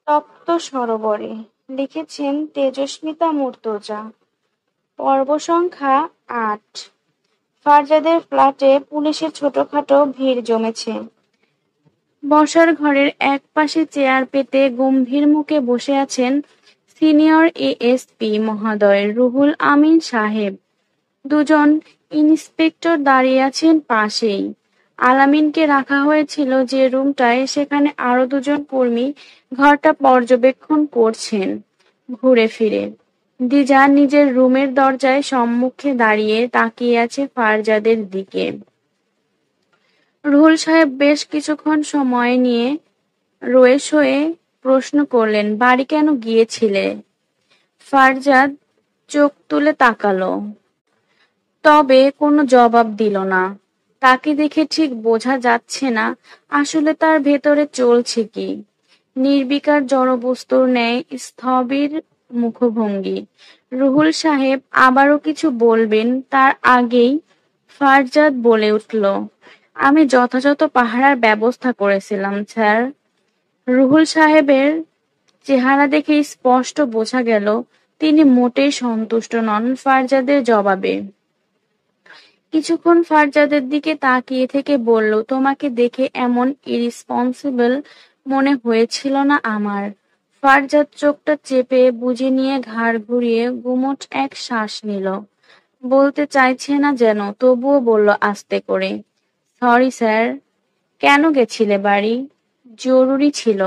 তপ্ত সরোবরে লিখেছেন তেজস্মিতা মুর্তজা। পর্ব সংখ্যা ৮। ফারজাদের ফ্ল্যাটে পুলিশের ছোটখাটো ভিড় জমেছে। বসার ঘরের এক পাশে চেয়ার পেতে গম্ভীর মুখে বসে আছেন সিনিয়র এএসপি মহোদয় রুহুল আমিন সাহেব। দুজন ইন্সপেক্টর দাঁড়িয়ে আছেন পাশেই। আলামিনকে রাখা হয়েছিল যে রুমটায়, সেখানে আরো দুজন কর্মী ঘরটা পর্যবেক্ষণ করছেন ঘুরে ফিরে। দিজা নিজের রুমের দরজায় সম্মুখে দাঁড়িয়ে তাকিয়ে আছে ফারজাদের দিকে। রুহুল সাহেব বেশ কিছুক্ষণ সময় নিয়ে রয়ে সয়ে প্রশ্ন করলেন, বাড়ি কেন গিয়েছিলে? ফারজাদ চোখ তুলে তাকালো, তবে কোনো জবাব দিল না। তাকে দেখে ঠিক বোঝা যাচ্ছে না আসলে তার ভেতরে চলছে কি। নির্বিকার জড়বস্তুর ন্যায় স্থবির মুখভঙ্গি। রুহুল সাহেব আবারও কিছু বলবেন তার আগেই ফারজাদ বলে উঠল, আমি যথাযথ পাহারার ব্যবস্থা করেছিলাম, স্যার। রুহুল সাহেবের চেহারা দেখে স্পষ্ট বোঝা গেল তিনি মোটেই সন্তুষ্ট নন ফারজাদের জবাবে। কিছুক্ষণ ফারজাদের দিকে তাকিয়ে থেকে বলল, তোমাকে দেখে এমন ইরিসপন্সিবল মনে হয়েছিল না আমার। ফারজাদ চোখটা চেপে বুজে নিয়ে ঘাড় ঘুরিয়ে গুমোট এক শ্বাস নিল। বলতে চাইছে না যেন, তবুও বলল আস্তে করে, সরি স্যার। কেন গেছিলে বাড়ি? জরুরি ছিল।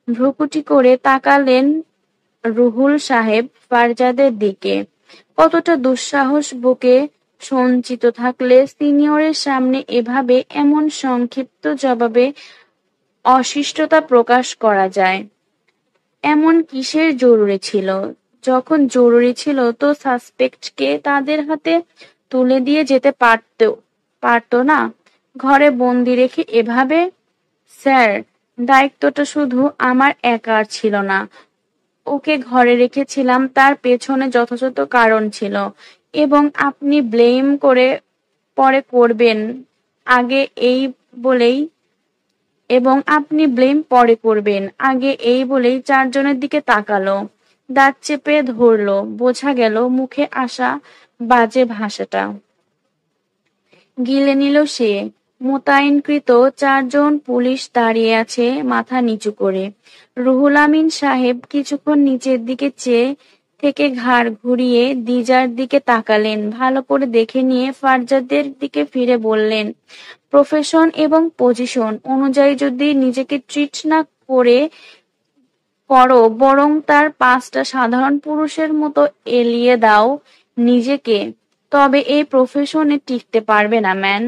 ভ্রুকুটি করে তাকালেন রুহুল সাহেব ফারজাদের দিকে। কতটা দুঃসাহস বুকে সঞ্চিত থাকলে সিনিয়রের সামনে এভাবে এমন সংক্ষিপ্ত জবাবে অশিষ্টতা প্রকাশ করা যায়? এমন কিসের জরুরি ছিল? যখন জরুরি ছিল তো সাসপেক্টকে তাদের হাতে তুলে দিয়ে যেতে পারতো না? ঘরে বন্দি রেখে এভাবে? স্যার, দায়িত্বটা শুধু আমার একার ছিল না। ওকে ঘরে রেখেছিলাম, তার পেছনে যথাযথ কারণ ছিল। এবং আপনি ব্লেম করে পরে করবেন আগে এই বলেই আগে এই বলেই চারজনের দিকে তাকালো। দাঁত চেপে ধরল। বোঝা গেল মুখে আসা বাজে ভাষাটা গিলে নিল সে। মোতায়েনকৃত চারজন পুলিশ দাঁড়িয়ে আছে মাথা নিচু করে। রুহুল আমিন সাহেব কিছুক্ষণ নিচের দিকে চেয়ে থেকে ঘাড় ঘুরিয়ে দিজার দিকে তাকালেন। ভালো করে দেখে নিয়ে ফারজাদের দিকে ফিরে বললেন, প্রফেশন এবং পজিশন অনুযায়ী যদি নিজেকে ট্রিট না করো, বরং তার পাঁচটা সাধারণ পুরুষের মতো এলিয়ে দাও নিজেকে, তবে এই প্রফেশনে টিকতে পারবে না ম্যান।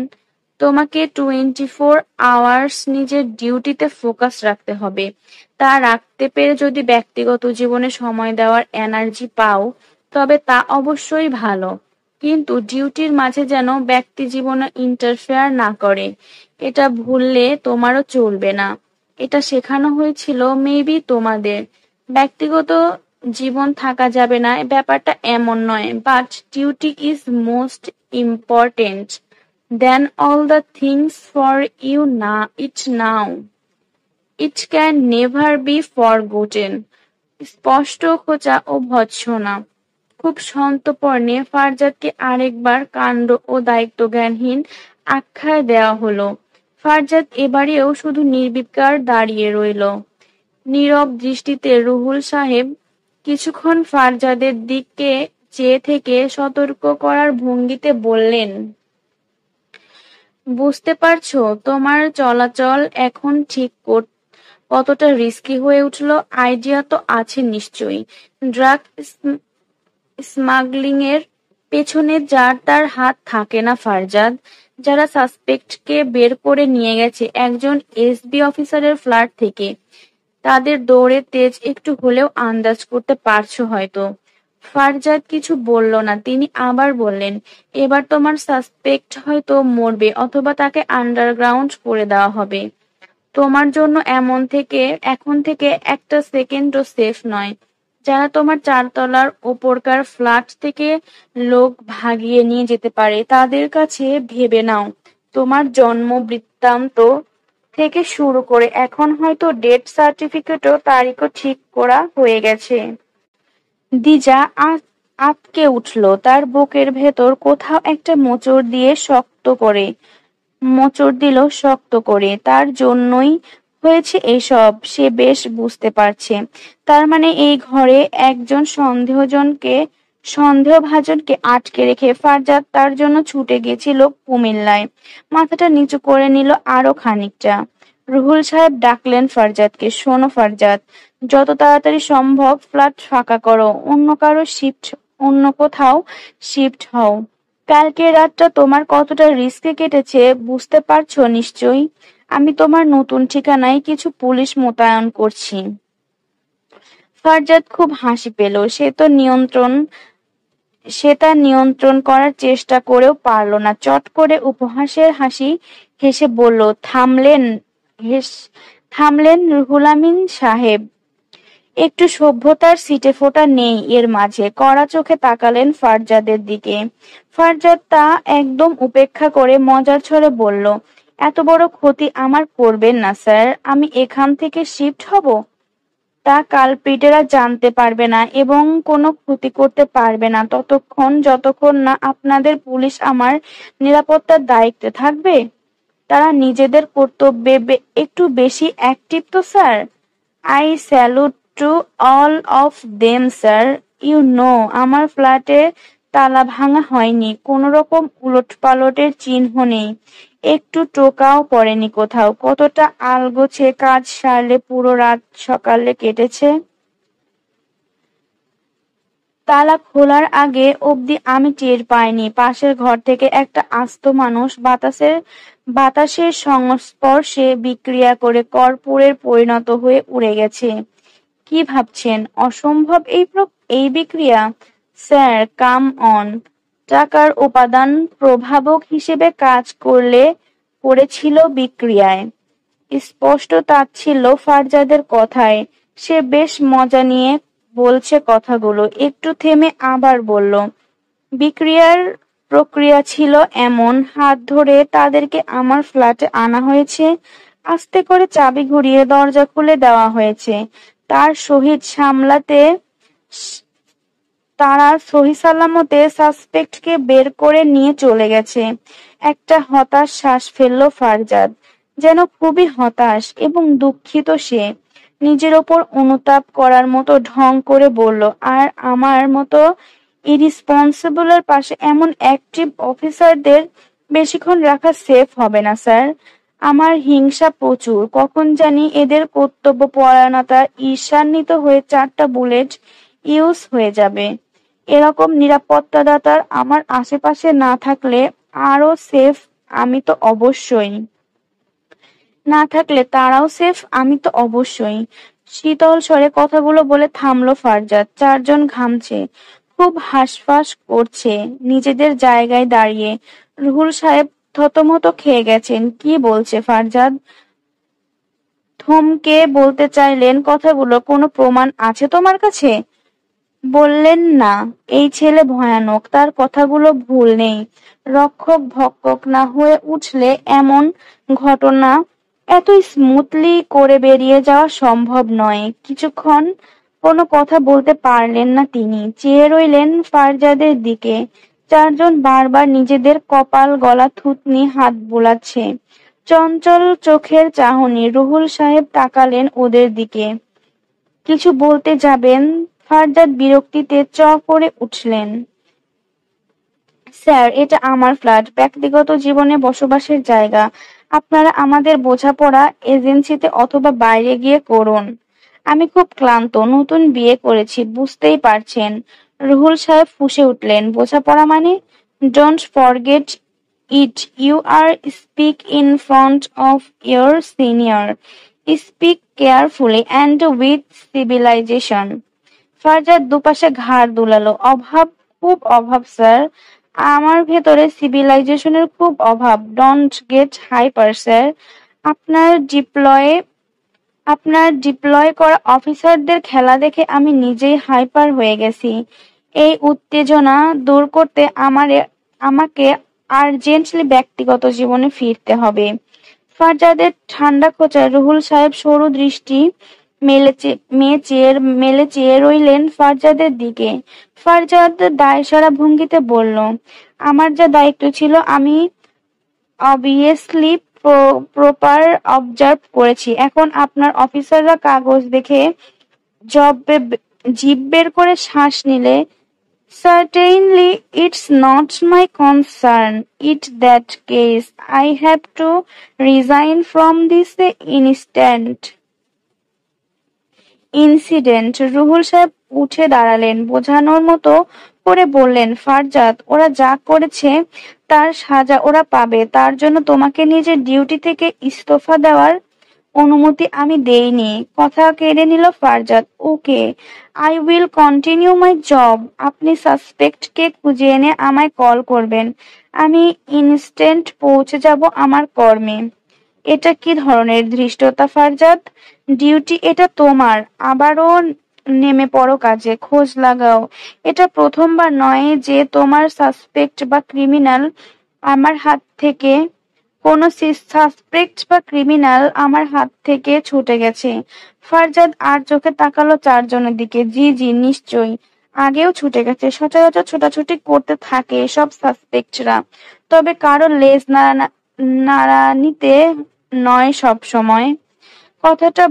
তোমাকে 24 আওয়ার্স নিজের ডিউটিতে ফোকাস রাখতে হবে। তা রাখতে পেরে যদি ব্যক্তিগত জীবনে সময় দেওয়ার এনার্জি পাও, তবে তা অবশ্যই ভালো। কিন্তু ডিউটির মাঝে যেন ব্যক্তি জীবনে ইন্টারফেয়ার না করে, এটা ভুললে তোমারও চলবে না। এটা শেখানো হয়েছিল মেবি তোমাদের। ব্যক্তিগত জীবন থাকা যাবে না ব্যাপারটা এমন নয়, but duty is most important than all the things for you না it now. It can never be forgotten. স্পষ্ট, খোঁচা ও ভৎসনা। খুব সন্তর্পণে ফারজাদকে আরেকবার কাণ্ড ও দায়িত্বজ্ঞানহীন আখ্যায় দেওয়া হলো। ফারজাদ এবারেও শুধু নির্বিকার দাঁড়িয়ে রইল। নীরব দৃষ্টিতে রুহুল সাহেব কিছুক্ষণ ফারজাদের দিকে চেয়ে থেকে সতর্ক করার ভঙ্গিতে বললেন, বুঝতে পারছো তোমার চলাচল এখন ঠিক কতটা রিস্কি হয়ে উঠল? আইডিয়া তো আছে নিশ্চয়ই। ড্রাগ স্মাগলিংয়ের পেছনে যার তার হাত থাকে না ফারজাদ? যারা সাসপেক্টকে বের করে নিয়ে গেছে একজন এসবি অফিসারের ফ্ল্যাট থেকে, তাদের দৌড়ের তেজ একটু হলেও আন্দাজ করতে পারছো হয়তো। ফারজাদ কিছু বলল না। তিনি আবার বললেন, এবার তোমার সাসপেক্ট হয়তো মরবে অথবা তাকে আন্ডারগ্রাউন্ড করে দেওয়া হবে। তোমার জন্য এখন থেকে একটা সেকেন্ডও সেফ নয়। যারা তোমার 4 তলার ওপরকার ফ্ল্যাট থেকে লোক ভাগিয়ে নিয়ে যেতে পারে, তাদের কাছে ভেবে নাও তোমার জন্ম বৃত্তান্ত থেকে শুরু করে এখন হয়তো ডেথ সার্টিফিকেটও তারিখও ঠিক করা হয়ে গেছে। দিজা আঁতকে উঠল। তার বুকের ভেতর কোথাও একটা মোচড় দিল শক্ত করে। তার জন্যই হয়েছে এসব, সে বেশ বুঝতে পারছে। তার মানে এই ঘরে একজন সন্দেহভাজনকে আটকে রেখে ফারজাদ তার জন্য ছুটে গেছিল কুমিল্লায়। মাথাটা নিচু করে নিল আরো খানিকটা। রুহুল সাহেব ডাকলেন ফারজাদকে। শোনো ফারজাদ, যত তাড়াতাড়ি সম্ভব ফ্ল্যাট ফাঁকা করো, অন্য কোথাও শিফট হও। কালকের রাতটা তোমার কতটা রিস্কে কেটেছে বুঝতে পারছো নিশ্চয়ই। আমি তোমার নতুন ঠিকানায় কিছু পুলিশ মোতায়েন করছি। ফারজাদ খুব হাসি পেল। সে তা নিয়ন্ত্রণ করার চেষ্টা করেও পারল না। চট করে উপহাসের হাসি হেসে বলল, থামলেন রুহুল আমিন সাহেব। একটু সভ্যতার ছিটেফোঁটা নেই এর মাঝে। কড়া চোখে তাকালেন ফারজাদের দিকে। ফারজাদ তা একদম উপেক্ষা করে মজার ছলে বলল, এত বড় ক্ষতি আমার করবেন না স্যার। আমি এখান থেকে শিফট হব, তা কালপ্রিটেরা জানতে পারবে না এবং কোনো ক্ষতি করতে পারবে না যতক্ষণ না আপনাদের পুলিশ আমার নিরাপত্তার দায়িত্বে থাকবে। তারা নিজেদের কর্তব্যে একটু বেশি অ্যাক্টিভ তো sir. I salute to all of them sir. You know, আমার ফ্ল্যাটে তালা ভাঙা হয়নি, কোনো রকম উলটপালটের চিহ্ন নেই, একটু টোকাও পড়েনি কোথাও। কতটা আলগোছে কাজ সারলে পুরো রাত সকালে কেটেছে। তালা খোলার আগে অবধি আমি টের পাইনি পাশের ঘর থেকে একটা আস্ত মানুষ বাতাসের সংস্পর্শে বিক্রিয়া করে কর্পূরের পরিণত হয়ে উড়ে গেছে। কি ভাবছেন অসম্ভব এই বিক্রিয়া? Sir come on. টাকার উপাদান প্রভাবক হিসেবে কাজ করেছিল বিক্রিয়ায়। স্পষ্ট তাচ্ছিল্য ফারজাদের কথায়। সে বেশ মজা নিয়ে বলছে কথাগুলো। একটু থেমে আবার বলল, বিক্রিয়ার প্রক্রিয়া ছিল এমন, হাত ধরে তাদেরকে আমার ফ্ল্যাটে আনা হয়েছে, আস্তে করে চাবি ঘুরিয়ে দরজা খুলে দেওয়া হয়েছে। তারা সহিসালামতে সাসপেক্টকে বের করে নিয়ে চলে গেছে। একটা হতাশ শ্বাস ফেলল ফারজাদ। যেন খুবই হতাশ এবং দুঃখিত সে। নিজের ওপর অনুতাপ করার মতো ঢং করে বলল, আর আমার মতো ইরিসপন্সিবলের পাশে এমন অ্যাক্টিভ অফিসারদের বেশিক্ষণ রাখা সেফ হবে না স্যার। আমার হিংসা প্রচুর। কখন জানি এদের কর্তব্যপরায়ণতা ঈর্ষান্বিত হয়ে 4টা বুলেট ইউজ হয়ে যাবে। এরকম নিরাপত্তাদাতার আমার আশেপাশে না থাকলে আরো সেফ আমি তো অবশ্যই। না থাকলে তারাও সেফ, আমি তো অবশ্যই। শীতল স্বরে কথাগুলো বলে থামলো ফারজাদ। 4জন ঘামছে, খুব হাঁসফাঁস করছে নিজেদের জায়গায় দাঁড়িয়ে। রুহুল সাহেব থতমত খেয়ে গেছেন। কি বলছে ফারজাদ? থমকে বলতে চাইলেন কথাগুলো, কোনো প্রমাণ আছে তোমার কাছে? বললেন না, এই ছেলে ভয়ানক, তার কথাগুলো ভুল নেই। রক্ষক ভক্ষক না হয়ে উঠলে এমন ঘটনা এত স্মুথলি করে বেরিয়ে যাওয়া সম্ভব নয়। কিছুক্ষণ কোনো কথা বলতে পারলেন না তিনি। চেয়ে রইলেন ফারজাদের দিকে। 4জন বারবার নিজেদের কপাল, গলা, থুতনি, হাত বোলাচ্ছে। চঞ্চল চোখের চাহনি। রুহুল সাহেব তাকালেন ওদের দিকে। কিছু বলতে যাবেন, ফারজাদ বিরক্তিতে করে উঠলেন। স্যার, এটা আমার ফ্ল্যাট, ব্যক্তিগত জীবনে বসবাসের জায়গা। আপনারা আমাদের বোঝাপড়া এজেন্সিতে অথবা বাইরে গিয়ে করুন। আমি খুব ক্লান্ত, নতুন বিয়ে করেছি, বুঝতেই পারছেন। রুহুল সাহেব ফুঁসে উঠলেন। বোঝাপড়া মানে? Don't forget it. You are speak in front of your senior. Speak carefully and with civilization. Farzad দুপাশে ঘাড় দুলালো। খুব অভাব স্যার। আমার ভেতরে সিভিলাইজেশনের খুব অভাব। Don't get hyper sir. আপনার ডিপ্লয় করা অফিসারদের খেলা দেখে আমি নিজেই হাইপার হয়ে গেছি। এই উত্তেজনা দূর করতে আমাকে আর্জেন্টলি ব্যক্তিগত জীবনে ফিরতে হবে। ফারজাদের ঠান্ডা খোঁচায় রুহুল সাহেব সরু দৃষ্টি মেলে চেয়ে রইলেন ফারজাদের দিকে। ফারজাদ দায়সারা ভঙ্গিতে বলল, আমার যা দায়িত্ব ছিল আমি অবভিয়াসলি প্রপার অবজার্ভ করেছি। এখন আপনার অফিসাররা কাগজ দেখে জিভ বের করে শ্বাস নিলে, certainly it's not my concern. In that case, I have to resign from this incident. Ruhul সাহেব উঠে দাঁড়ালেন, বোঝানোর মতো করে বললেন, ফারজাদ, ওরা যা করেছে তার সাজা ওরা পাবে। তার জন্য তোমাকে নিজের ডিউটি থেকে ইস্তফা দেওয়ার অনুমতি আমি দেইনি। কথা কেড়ে নিল Farzad. Okay, I will continue my job. আপনি সাসপেক্টকে খুঁজে এনে আমায় কল করবেন। আমি ইনস্ট্যান্ট পৌঁছে যাব আমার কর্মে। এটা কি ধরনের ধৃষ্টতা ফারজাদ? ডিউটি এটা তোমার, আবারও নেমে পড়ো কাজে, খোঁজ লাগাও। এটা প্রথমবার নয় যে তোমার সাসপেক্ট বা ক্রিমিনাল আমার হাত থেকে ছুটে গেছে। ফারজাদ আর চোখে তাকালো চারজনের দিকে। জি জি, নিশ্চয়ই আগেও ছুটে গেছে। সচরাচর ছোটাছুটি করতে থাকে সব সাসপেক্টরা, তবে কারো লেজ নাড়ানিতে নয় সব সময়। কথাটা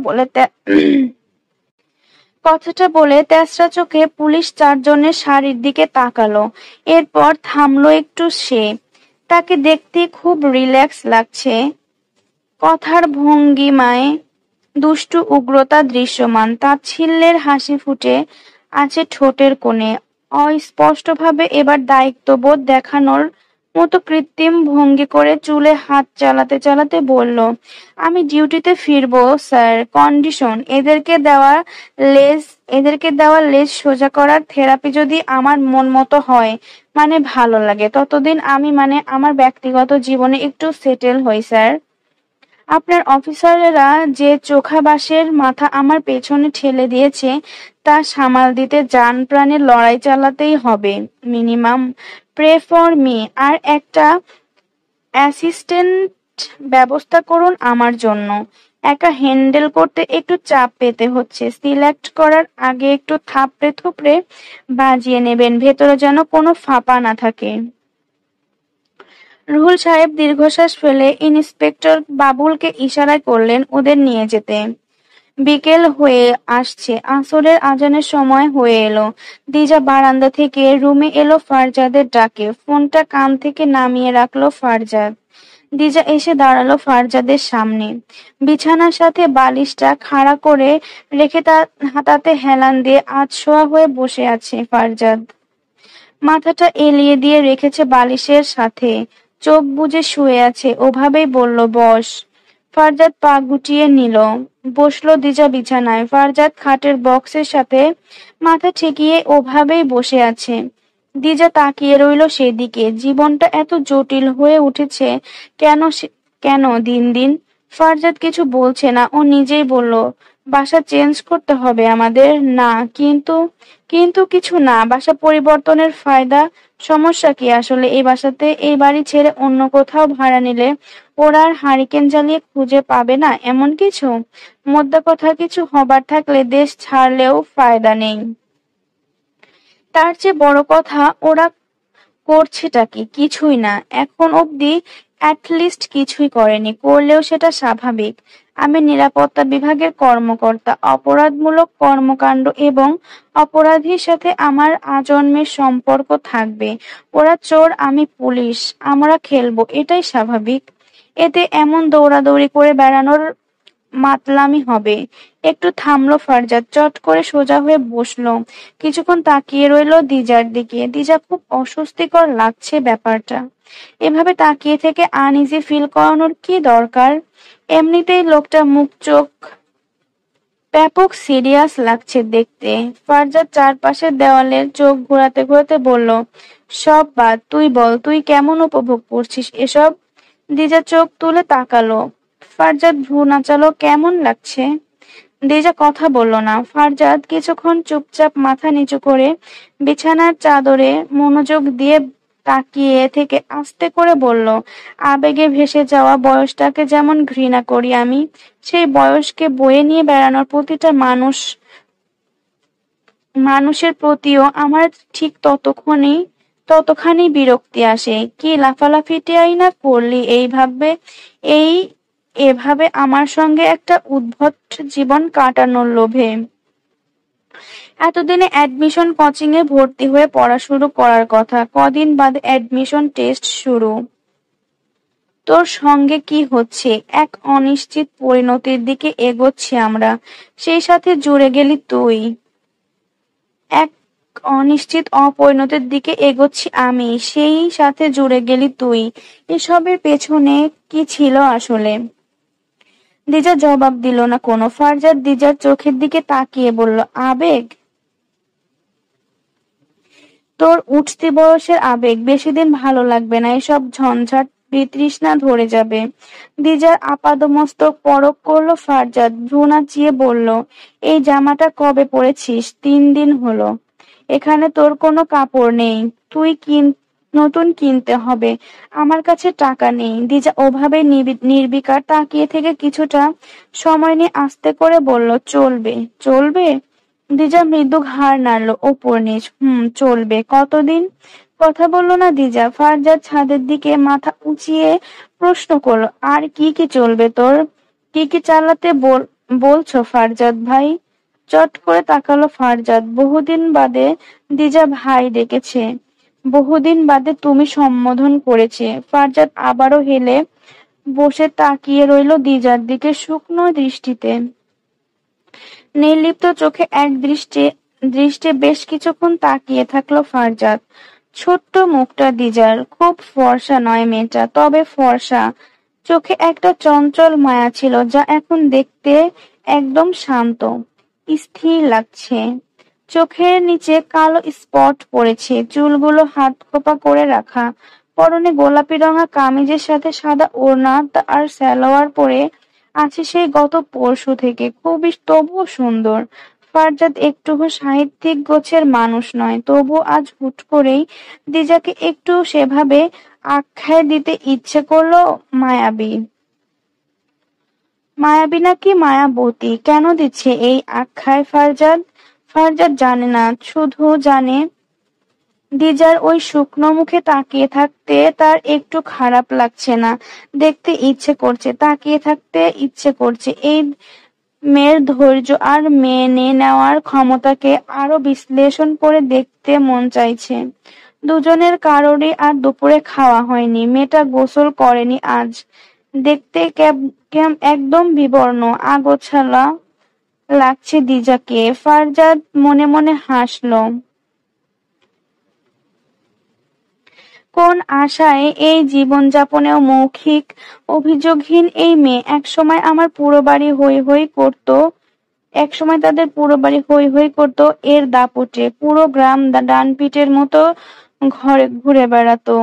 বলে তেসরা চোখে পুলিশ চারজনের শাড়ির দিকে তাকালো। এরপর থামলো একটু সে। তাকে দেখতে খুব রিল্যাক্স লাগছে। কথার ভঙ্গিমায় দুষ্টু উগ্রতা দৃশ্যমান। তাচ্ছিল্যের হাসি ফুটে আছে ঠোঁটের কোণে। অস্পষ্টভাবে এবার দায়িত্ববোধ দেখানোর মতো কৃত্রিম ভঙ্গি করে চুলে হাত চালাতে চালাতে বলল, আমি ডিউটিতে ফিরবো স্যার, কন্ডিশন এদেরকে দেওয়া লেজ সোজা করার থেরাপি যদি আমার মন মতো হয়, মানে ভালো লাগে, ততদিন আমি আমার ব্যক্তিগত জীবনে একটু সেটেল হই স্যার। আপনার অফিসারেরা যে চোখা বাঁশের মাথা আমার পেছনে ঠেলে দিয়েছে তা সামাল দিতে জান প্রাণের লড়াই চালাতেই হবে। Minimum pray for me. আর একটা অ্যাসিস্ট্যান্ট ব্যবস্থা করুন আমার জন্য। একা হ্যান্ডেল করতে একটু চাপ পেতে হচ্ছে। সিলেক্ট করার আগে একটু থাপড়ে থুপড়ে বাজিয়ে নেবেন, ভেতরে যেন কোনো ফাঁপা না থাকে। রুহুল সাহেব দীর্ঘশ্বাস ফেলে ইন্সপেক্টর বাবুলকে ইশারায় করলেন ওদের নিয়ে যেতে। বিকেল হয়ে আসছে, আসরের আজানের সময় হয়ে এলো। দিজা বারান্দা থেকে রুমে এলো ফারজাদের ডাকে। ফোনটা কান থেকে নামিয়ে রাখলো ফারজাদ। দিজা এসে দাঁড়ালো ফারজাদের সামনে। বিছানার সাথে বালিশটা খাড়া করে রেখে তাতে হেলান দিয়ে আধশোয়া হয়ে বসে আছে ফারজাদ। মাথাটা এলিয়ে দিয়ে রেখেছে বালিশের সাথে, চোখ বুজে শুয়ে আছে। ওভাবেই বলল, বস। ফারজাদ পা গুটিয়ে নিল, বসলো দিজা বিছানায়। ফারজাদ খাটের বক্সের সাথে মাথা ঠেকিয়ে ওভাবেই বসে আছে। দিজা তাকিয়ে রইল সেদিকে। জীবনটা এত জটিল হয়ে উঠেছে কেন দিন দিন? ফারজাদ কিছু বলছে না, ও নিজেই বলল, বাসা চেঞ্জ করতে হবে আমাদের। না, কিন্তু কিছু না, বাসা পরিবর্তনের ফায়দা। সমস্যা কি আসলে এই বাড়ি ছেড়ে অন্য কোথাও ভাড়া নিলে ওরা আর হারিকেন জ্বালিয়ে খুঁজে পাবে না এমন কিছু? মোদ্দা কথা, কিছু হবার থাকলে দেশ ছাড়লেও ফায়দা নেই। তার চেয়ে বড় কথা, ওরা করছেটা কি? কিছুই না, এখন অবধি অ্যাটলিস্ট কিছুই করেনি। করলেও সেটা স্বাভাবিক। আমি নিরাপত্তা বিভাগের কর্মকর্তা। অপরাধমূলক কর্মকাণ্ড এবং অপরাধীর সাথে আমার আজন্মের সম্পর্ক থাকবে। ওরা চোর, আমি পুলিশ, আমরা খেলবো, এটাই স্বাভাবিক। এতে এমন দৌড়াদৌড়ি করে বেড়ানোর মাতলামি হবে। একটু থামলো ফারজাদ, চট করে সোজা হয়ে বসলো। কিছুক্ষণ তাকিয়ে রইল দিজার দিকে। দিজা খুব অস্বস্তিকর লাগছে ব্যাপারটা। এভাবে তাকিয়ে থেকে আনইজি ফিল করানোর কি দরকার? এমনিতেই লোকটা মুখ চোখ ব্যাপক সিরিয়াস লাগছে দেখতে। ফারজাদ চারপাশের দেওয়ালের চোখ ঘোরাতে ঘোরাতে বলল, সব বাদ, তুই বল, তুই কেমন উপভোগ করছিস এসব? দিজা চোখ তুলে তাকালো। ফারজাদ ভ্রু নাচালো, কেমন লাগছে? দিজা কথা বলল না। ফারজাদ কিছুক্ষণ চুপচাপ মাথা নিচু করে বিছানার চাদরে মনোযোগ দিয়ে তাকিয়ে থেকে আস্তে করে বলল, আবেগে ভেসে যাওয়া বয়সটাকে যেমন ঘৃণা করি আমি, সেই বয়সকে বয়ে নিয়ে বেড়ানোর প্রতিটা মানুষের প্রতিও আমার ঠিক ততখানি বিরক্তি আসে। কি লাফালাফিটাই না করলি এই এভাবে আমার সঙ্গে একটা উদ্ভট জীবন কাটানোর লোভে। এতদিনে অ্যাডমিশন কোচিং এ ভর্তি হয়ে পড়া শুরু করার কথা, কদিন বাদে অ্যাডমিশন টেস্ট শুরু। তোর সঙ্গে কি হচ্ছে? এক অনিশ্চিত পরিণতির দিকে এগোচ্ছি আমরা, সেই সাথে জুড়ে গেলি তুই। এক অনিশ্চিত অপরিণতির দিকে এগোচ্ছি আমি, সেই সাথে জুড়ে গেলি তুই। এসবের পেছনে কি ছিল আসলে? দিজা জবাব দিল না কোনো। ফারজাদ দিজার চোখের দিকে তাকিয়ে বলল, আবেগ? তোর উঠতি বয়সের আবেগ, বেশিদিন ভালো লাগবে না। এসব ঝঞ্ঝাট বিতৃষ্ণা ধরে যাবে। দিজার আপাদমস্তক পরক করল ফারজাদ, ভ্রু নাচিয়ে বলল, এই জামাটা কবে পরেছিস? 3 দিন হলো। এখানে তোর কোনো কাপড় নেই, নতুন কিনতে হবে। আমার কাছে টাকা নেই। দিজা ওভাবে নির্বিকার তাকিয়ে থেকে কিছুটা সময় নিয়ে আস্তে করে বলল, চলবে। চলবে? দিজা মৃদু ঘাড় নাড়ল ওপর নিচ। চলবে। কতদিন? কথা বলল না দিজা। ফারজাদ ছাদের দিকে মাথা উঁচিয়ে প্রশ্ন করলো, আর কি কি চলবে তোর? কি কি চালাতে বলছো ফারজাদ ভাই? চট করে তাকালো ফারজাদ। বহুদিন বাদে দিজা ভাই ডেকেছে, বহুদিন বাদে তুমি সম্বোধন করেছে। ফারজাদ আবারও হেলে বসে তাকিয়ে রইল দিজার দিকে শুকনো দৃষ্টিতে। নির্লিপ্ত চোখে এক দৃষ্টে বেশ কিছুক্ষণ তাকিয়ে থাকলো ফারজাদ। ছোট্ট মুখটা দিজার, খুব ফর্সা নয় মেয়েটা, তবে ফর্সা। চোখে একটা চঞ্চল মায়া ছিল, যা এখন দেখতে একদম শান্ত, স্থির লাগছে। চোখের নিচে কালো স্পট পড়েছে, চুলগুলো হাত খোপা করে রাখা। পরনে গোলাপি রঙা কামিজের সাথে সাদা ওড়না আর সালোয়ার পরে আছে সেই গত পরশু থেকে, খুবই তবুও সুন্দর। ফারজাদ একটুকু সাহিত্যিক গোছের মানুষ নয়, তবু আজ হুট করেই দিজাকে একটু সেভাবে আখ্যায় দিতে ইচ্ছে করলো। মায়াবী। মায়াবী নাকি মায়াবতী? কেন দিচ্ছে এই আখ্যায় ফারজাদ? ফারজাদ জানে না, শুধু জানে দিজার ওই শুকনো মুখে তাকিয়ে থাকতে তার একটু খারাপ লাগছে না, দেখতে ইচ্ছে করছে, তাকিয়ে থাকতে ইচ্ছে করছে। এই মেয়ের ধৈর্য আর মেনে নেওয়ার ক্ষমতাকে আরো বিশ্লেষণ করে দেখতে মন চাইছে। দুজনের কারোরই আর দুপুরে খাওয়া হয়নি। মেয়েটা গোসল করেনি আজ, দেখতে একদম বিবর্ণ, আগোছালো লাগছে দিজাকে। ফারজাদ মনে মনে হাসলো। কোন আশায় এই জীবনযাপনেও মৌখিক অভিযোগহীন এই মেয়ে একসময় আমার পুরো বাড়ি হৈ হৈ করতো, একসময় তাদের পুরো বাড়ি হৈ হৈ করতো এর দাপটে, পুরো গ্রাম ডানপিটের মতো ঘরে ঘুরে বেড়াতো।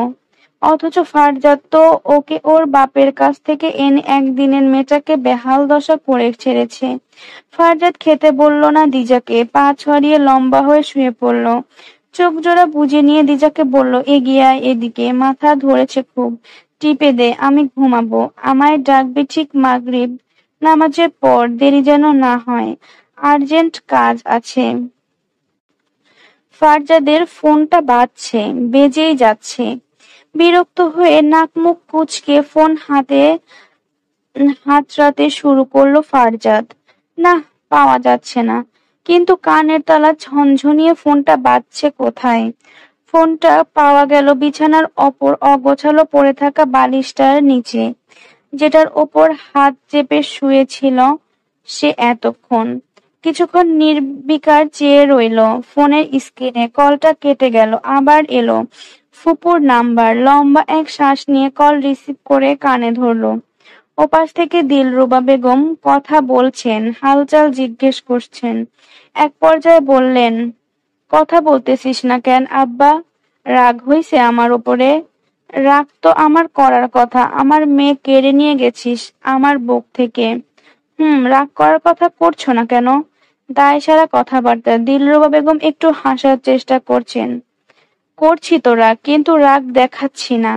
অথচ ফারজাদ তো ওকে ওর বাপের কাছ থেকে এনে একদিনের মেয়েটাকে বেহাল দশা করে ছেড়েছে। ফারজাদ খেতে বলল না দিজাকে, পা ছড়িয়ে লম্বা হয়ে শুয়ে পড়ল। চোখ জোড়া বুজে নিয়ে দিজাকে বলল, এগিয়ে আয় এদিকে, মাথা ধরেছে খুব, টিপে দে, আমি ঘুমাবো। আমায় ডাকবি ঠিক মাগরিব নামাজের পর, দেরি যেন না হয়, আর্জেন্ট কাজ আছে। ফারজাদের ফোনটা বাজছে, বেজেই যাচ্ছে। বিরক্ত হয়ে নাক মুখ কুঁচকে ফোন হাতড়াতে শুরু করলো ফারজাদ। না, পাওয়া যাচ্ছে না। কিন্তু কানের তলা ঝনঝনিয়ে ফোনটা বাজছে কোথায়? ফোনটা পাওয়া গেল বিছানার অপর অগোছালো পড়ে থাকা বালিশটার নিচে, যেটার ওপর হাত চেপে শুয়েছিল সে এতক্ষণ। কিছুক্ষণ নির্বিকার চেয়ে রইল ফোনের স্ক্রিনে। কলটা কেটে গেল, আবার এলো ফুপুর নাম্বার। লম্বা এক শ্বাস নিয়ে কল রিসিভ করে কানে ধরলো। ওপাশ থেকে দিলরুবা বেগম কথা বলছেন, হালচাল জিজ্ঞেস করছেন। এক পর্যায়ে বললেন, কথা বলতেছিস না কেন আব্বা? রাগ হইছে আমার ওপরে? রাগ তো আমার করার কথা, আমার মেয়ে কেড়ে নিয়ে গেছিস আমার বুক থেকে। রাগ করার কথা করছো না কেন? দায়সারা কথাবার্তা। দিলরুবা বেগম একটু হাসার চেষ্টা করছেন। করছি তো রাগ, কিন্তু রাগ দেখাচ্ছি না।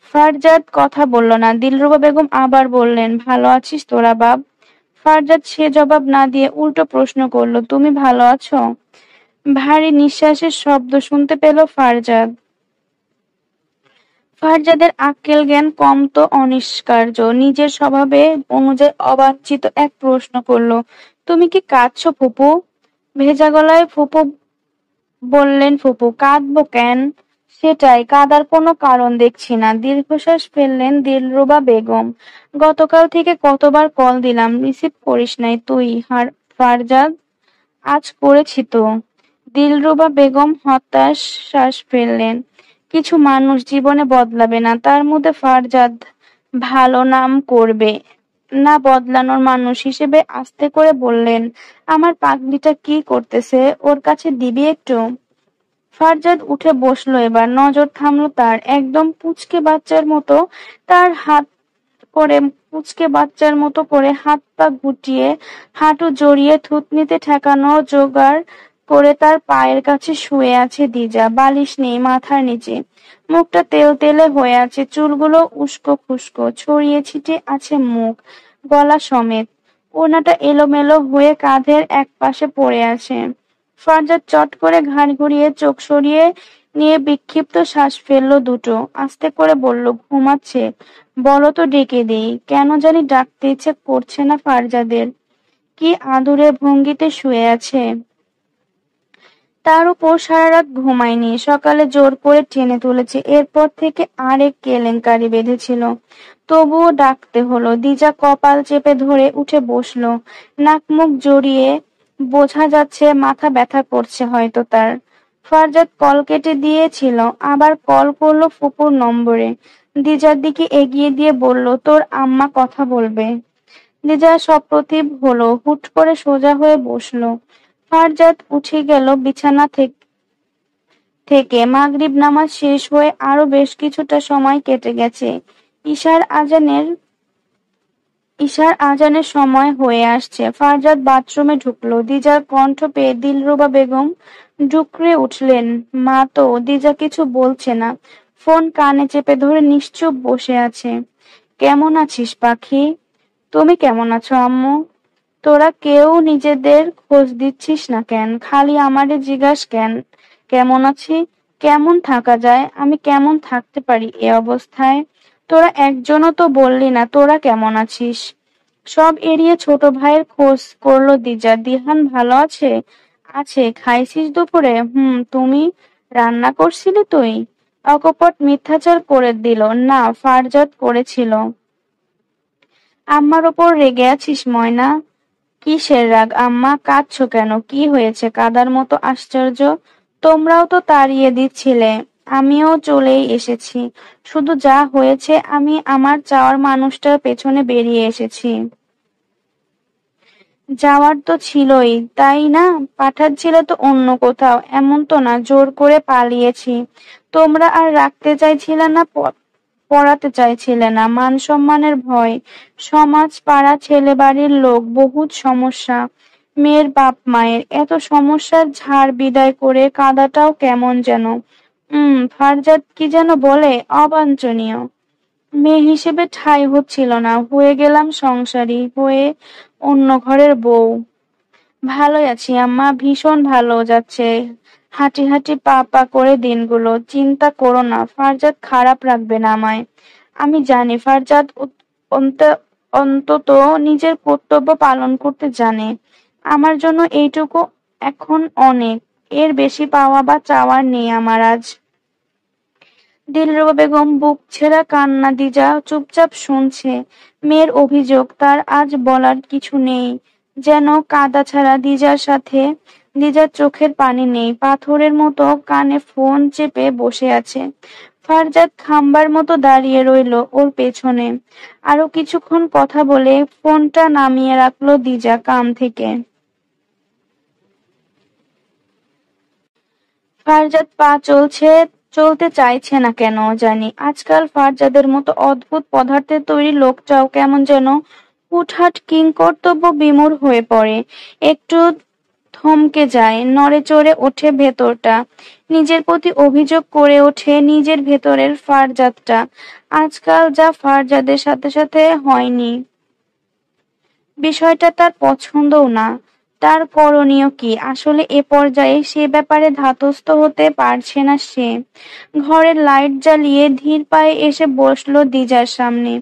ফারজাদ কথা বলল না। দিলরুবা বেগম আবার বললেন, ভালো আছিস তোরা বাপ? ফারজাদ সে জবাব না দিয়ে উল্টো প্রশ্ন করলো, তুমি ভালো আছো? ভারী নিঃশ্বাসের শব্দ শুনতে পেল ফারজাদ। ফারজাদের আক্কেল জ্ঞান কম তো অনিষ্কার্য, নিজের স্বভাবে অনুযায়ী অবাঞ্ছিত এক প্রশ্ন করলো, তুমি কি কাঁদছো ফুপু? ভেজা গলায় ফুপু বললেন, ফুপু কাঁদবো কেন? সেটাই, কাঁদার কোনো কারণ দেখছি না। দীর্ঘশ্বাস ফেললেন দিলরুবা বেগম। গতকাল থেকে কতবার কল দিলাম, রিসিভ করিস নাই তুই। ফারজাদ, আজ করেছি তো। দিলরুবা বেগম হতাশ শ্বাস ফেললেন। কিছু মানুষ জীবনে বদলাবে না, তার মধ্যে ফারজাদ ভালো নাম করবে না বদলানোর মানুষ হিসেবে আস্তে করে বললেন, আমার পাগলিটা কি করতেছে, ওর কাছে দিবি একটু? ফারজাদ উঠে বসলো। এবার নজর থামলো তার। একদম পুচকে বাচ্চার মতো করে হাত পা গুটিয়ে হাঁটু জড়িয়ে থুতনিতে ঠেকানো জোগাড় করে তার পায়ের কাছে শুয়ে আছে দিজা। বালিশ নেই মাথার নিচে, মুখটা তেলতেলে হয়ে আছে, চুলগুলো উস্কো খুস্কো, ছড়িয়ে ছিটিয়ে আছে মুখ গলা সমেত। ওড়নাটা এলোমেলো হয়ে কাঁধের এক পাশে পড়ে আছে। ফারজাদ চট করে ঘাড় ঘুরিয়ে চোখ সরিয়ে নিয়ে বিক্ষিপ্ত শ্বাস ফেললো দুটো। আস্তে করে বলল, ঘুমাচ্ছে? বলো তো ডেকে দেই। কেন জানি ডাকতে ইচ্ছে করছে না ফারজাদের। কি আদুরে ভঙ্গিতে শুয়ে আছে। তার উপর সারা রাত ঘুমায়নি, সকালে জোর করে টেনে তুলেছে। এরপর থেকে আরেক কেলেঙ্কারি বেঁধেছিল, তবুও ডাকতে হলো। দিজা কপাল চেপে ধরে উঠে বসলো, নাক মুখ জড়িয়ে। বোঝা যাচ্ছে মাথা ব্যথা করছে হয়তো তার। ফারজাদ কল কেটে দিয়েছিল, আবার কল করলো ফুপুর নম্বরে। দিজার দিকে এগিয়ে দিয়ে বলল, তোর আম্মা কথা বলবে। দিজা সপ্রতিভ হলো, হুট করে সোজা হয়ে বসলো। ফারজাদ উঠে গেল বিছানা থেকে। মাগরিব নামাজ শেষ হয়ে আরো বেশ কিছুটা সময় কেটে গেছে। ঈশার আজানের সময় হয়ে আসছে। ফারজাদ বাথরুমে ঢুকলো। দিজার কণ্ঠ পেয়ে দিলরুবা বেগম ডুকরে উঠলেন। মা তো। দিজা কিছু বলছে না, ফোন কানে চেপে ধরে নিশ্চুপ বসে আছে। কেমন আছিস পাখি? তুমি কেমন আছো আম্মু? তোরা কেউ নিজেদের খোঁজ দিচ্ছিস না কেন? খালি আমারে জিজ্ঞাস কেন কেমন আছি? কেমন থাকা যায়? আমি কেমন থাকতে পারি এ অবস্থায়? তোরা একজনও তো বললি না তোরা কেমন আছিস। সব এড়িয়ে ছোট ভাইয়ের খোঁজ করলো দিজা। দিহান ভালো আছে? আছে। খাইছিস দুপুরে? তুমি রান্না করছিলি তুই? অকপট মিথ্যাচার করে দিল। না, ফারজাদ করেছিল। আম্মার ওপর রেগে আছিস ময়না? কিসের রাগ আম্মা? কাঁদছো কেন? কি হয়েছে কাদার মতো আশ্চর্য? তোমরাও তো তাড়িয়ে দিচ্ছিলে, আমিও চলেই এসেছি। শুধু যা হয়েছে আমি আমার চাওয়ার মানুষটার পেছনে বেরিয়ে এসেছি। যাওয়ার তো ছিলই, তাই না? পাঠাচ্ছিলে তো অন্য কোথাও, এমন তো না জোর করে পালিয়েছি। তোমরা আর রাখতে চাইছিলে না, পড়াতে চাইছিলে না। মান সম্মানের ভয়, সমাজ, পাড়া, ছেলে বাড়ির লোক, বহুত সমস্যা। মেয়ের বাপ মায়ের এত সমস্যার ঝাড় বিদায় করে কাঁদাটাও কেমন যেন। ফারজাদ কি যেন বলে, অবাঞ্ছনীয়। মেয়ে হিসেবে ঠাঁই হচ্ছিল না, হয়ে গেলাম সংসারী, হয়ে অন্য ঘরের বউ। ভালোই আছি আম্মা, ভীষণ ভালো যাচ্ছে। হাঁটি হাঁটি পা পা করে দিনগুলো। চিন্তা করো না, ফারজাদ খারাপ রাখবে না আমায়। আমি জানি ফারজাদ অন্তত নিজের কর্তব্য পালন করতে জানে। আমার জন্য এইটুকু এখন অনেক, এর বেশি পাওয়া বা চাওয়ার নেই আমার আজ। দিলরুবা বেগম বুক ছেঁড়া কান্না। দিজা চুপচাপ শুনছে। মেয়ের অভিযোগ, তার আজ বলার কিছু নেই, যেন কাদা ছাড়া। দিজার চোখের পানি নেই, পাথরের মতো কানে ফোন চেপে বসে আছে। ফারজাদ খাম্বার মতো দাঁড়িয়ে রইল ওর পেছনে। আরো কিছুক্ষণ কথা বলে ফোনটা নামিয়ে রাখলো দিজা কান থেকে। ফারজাদ পা চলতে চাইছে না কেন জানি। আজকাল ফারজাদের মতো অদ্ভুত পদার্থের তৈরি লোকটাও কেমন যেন হুটহাট কিংকর্তব্য বিমূঢ় হয়ে পড়ে। একটু থমকে যায়, নড়ে চড়ে ওঠে ভেতরটা, নিজের প্রতি অভিযোগ করে ওঠে নিজের ভেতরের ফারজাদটা। আজকাল যা ফারজাদের সাথে সাথে হয়নি, বিষয়টা তার পছন্দও না। তার করণীয় কি? আসলে এ পর্যায়ে সে ব্যাপারে ধাতস্থ হতে পারছে না সে। ঘরের লাইট জ্বালিয়ে ধীর পায়ে এসে বসলো দিজার সামনে।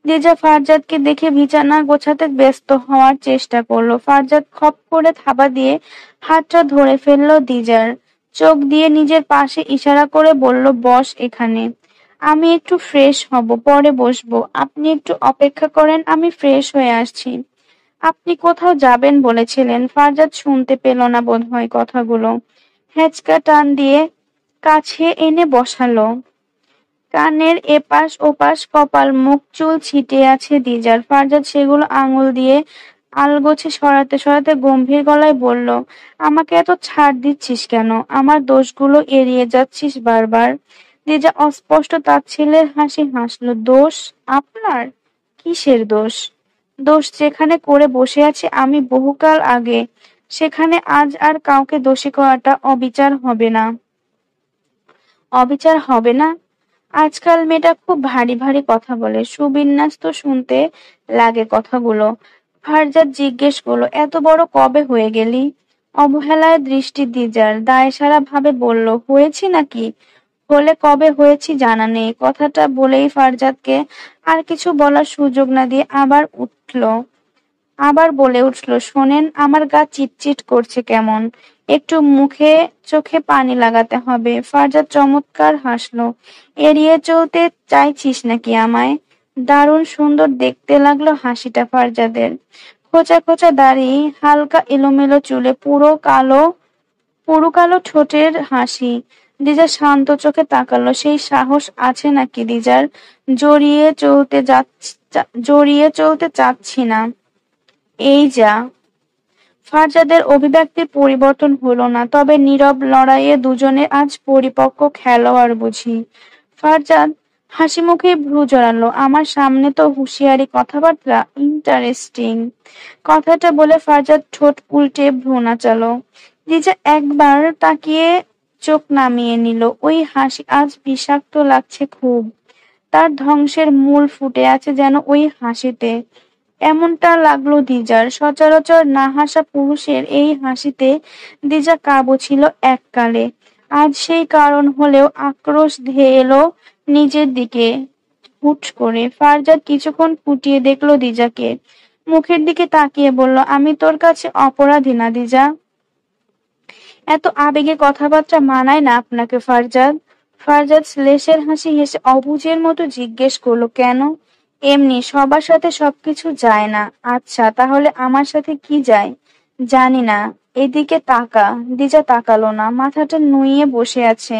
দিজা ফারজাদকে দেখে বিছানা গোছাতে ব্যস্ত হওয়ার চেষ্টা করলো। ফারজাদ খপ করে থাবা দিয়ে হাতটা ধরে ফেললো দিজার। চোখ দিয়ে নিজের পাশে ইশারা করে বলল, বস এখানে। আমি একটু ফ্রেশ হব, পরে বসবো। আপনি একটু অপেক্ষা করেন, আমি ফ্রেশ হয়ে আসছি। আপনি কোথাও যাবেন বলেছিলেন? ফারজাদ শুনতে পেল না বোধহয় কথাগুলো। হ্যাঁচকা টান দিয়ে কাছে এনে বসালো। কানের এপাশ ওপাশ কপাল মুখ চুল ছিটে আছে দিজার। ফারজাদ সেগুলো আঙুল দিয়ে আলগোছে সরাতে সরাতে গম্ভীর গলায় বলল, আমাকে এত ছাড় দিচ্ছিস কেন? আমার দোষগুলো এড়িয়ে যাচ্ছিস বারবার। দিজা অস্পষ্ট তাচ্ছিল্যের হাসি হাসলো। দোষ? আপনার? কিসের দোষ? দোষ যেখানে করে বসে আছি আমি বহুকাল আগে, সেখানে আজ আর কাউকে দোষী করাটা অবিচার হবে না। অবিচার হবে না? আজকাল মেয়েটা খুব ভারী ভারী কথা বলে, সুবিন্যাস তো শুনতে লাগে কথাগুলো। ফারজাদ জিজ্ঞেস করলো, এত বড় কবে হয়ে গেলি? অবহেলায় দৃষ্টি দিজার, দায়সারা ভাবে বলল, হয়েছি নাকি? হলে কবে হয়েছি জানা নেই। কথাটা বলেই ফারজাদকে আর কিছু বলার সুযোগ না দিয়ে আবার বলে উঠল, শোনেন, আমার গা চিটচিট করছে কেমন, একটু মুখে চোখে পানি লাগাতে হবে। ফারজাদ চমৎকার হাসলো। এড়িয়ে চলতে চাইছিস নাকি আমায়? দারুণ সুন্দর দেখতে লাগলো হাসিটা ফারজাদের। খোঁচা খোঁচা দাড়ি, হালকা এলোমেলো চুলে পুরো কালো ঠোঁটের হাসি। দিজা শান্ত চোখে তাকালো। সেই সাহস আছে নাকি দিজার? জড়িয়ে চলতে চাচ্ছি না। এই যা। ফারজাদের অভিব্যক্তির পরিবর্তন হলো না, তবে নীরব লড়াইয়ে দুজনে আজ পরিপক্ক খেলোয়াড় বুঝি। ফারজাদ হাসি মুখে ভ্রু জড়ালো। আমার সামনে তো হুঁশিয়ারি কথাবার্তা, ইন্টারেস্টিং। কথাটা বলে ফারজাদ ঠোঁট উল্টে ভ্রু নাচালো। দিজা একবার তাকিয়ে চোখ নামিয়ে নিল। ওই হাসি আজ বিষাক্ত লাগছে খুব। তার ধ্বংসের মূল ফুটে আছে যেন ওই হাসিতে। এমনটা লাগলো দিজার। সচরাচর না হাসা পুরুষের এই হাসিতে দিজা কাবু ছিল এককালে। আজ সেই কারণ হলেও আক্রোশ ধেয়ে এলো নিজের দিকে হুট করে। ফারজাদ কিছুক্ষণ ফুটিয়ে দেখলো দিজাকে, মুখের দিকে তাকিয়ে বলল, আমি তোর কাছে অপরাধী না দিজা? এত আবেগে কথাবার্তা মানায় না আপনাকে ফারজাদ। ফারজাদ শ্লেষের হাসি হেসে অবুঝের মতো জিজ্ঞেস করলো, কেন? এমনি, সবার সাথে সবকিছু যায় না। আচ্ছা, তাহলে আমার সাথে কি যায়? জানি না। এদিকে তাকা। দিজা তাকালো না, মাথাটা নুইয়ে বসে আছে।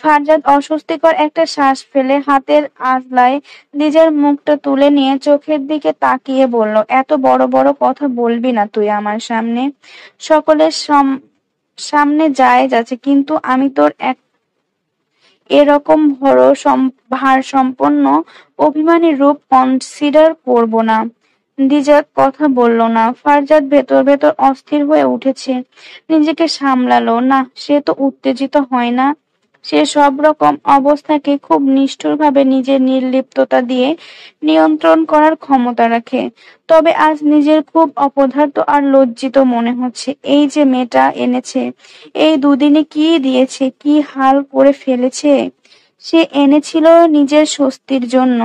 ফারজাদ অস্বস্তিকর একটা শ্বাস ফেলে হাতের আঁচলায় দিজার মুখটা তুলে নিয়ে চোখের দিকে তাকিয়ে বলল, এত বড় বড় কথা বলবি না তুই আমার সামনে। সকলের সামনে জায়েজ আছে, কিন্তু আমি তোর এরকম ভার সম্পন্ন অভিমানী রূপ কনসিডার করব না। দিজাত কথা বলল না। ফারজাদ ভেতর ভেতর অস্থির হয়ে উঠেছে। নিজেকে সামলালো না, সে তো উত্তেজিত হয় না। সে সব রকম অবস্থাকে খুব নিষ্ঠুরভাবে নিজের নির্লিপ্ততা দিয়ে নিয়ন্ত্রণ করার ক্ষমতা রাখে। তবে আজ নিজের খুব অপদার্থ আর লজ্জিত মনে হচ্ছে। এই যে মেয়েটা এনেছে, এই দুদিনে কি দিয়েছে, কি হাল করে ফেলেছে। সে এনেছিল নিজের স্বস্তির জন্য,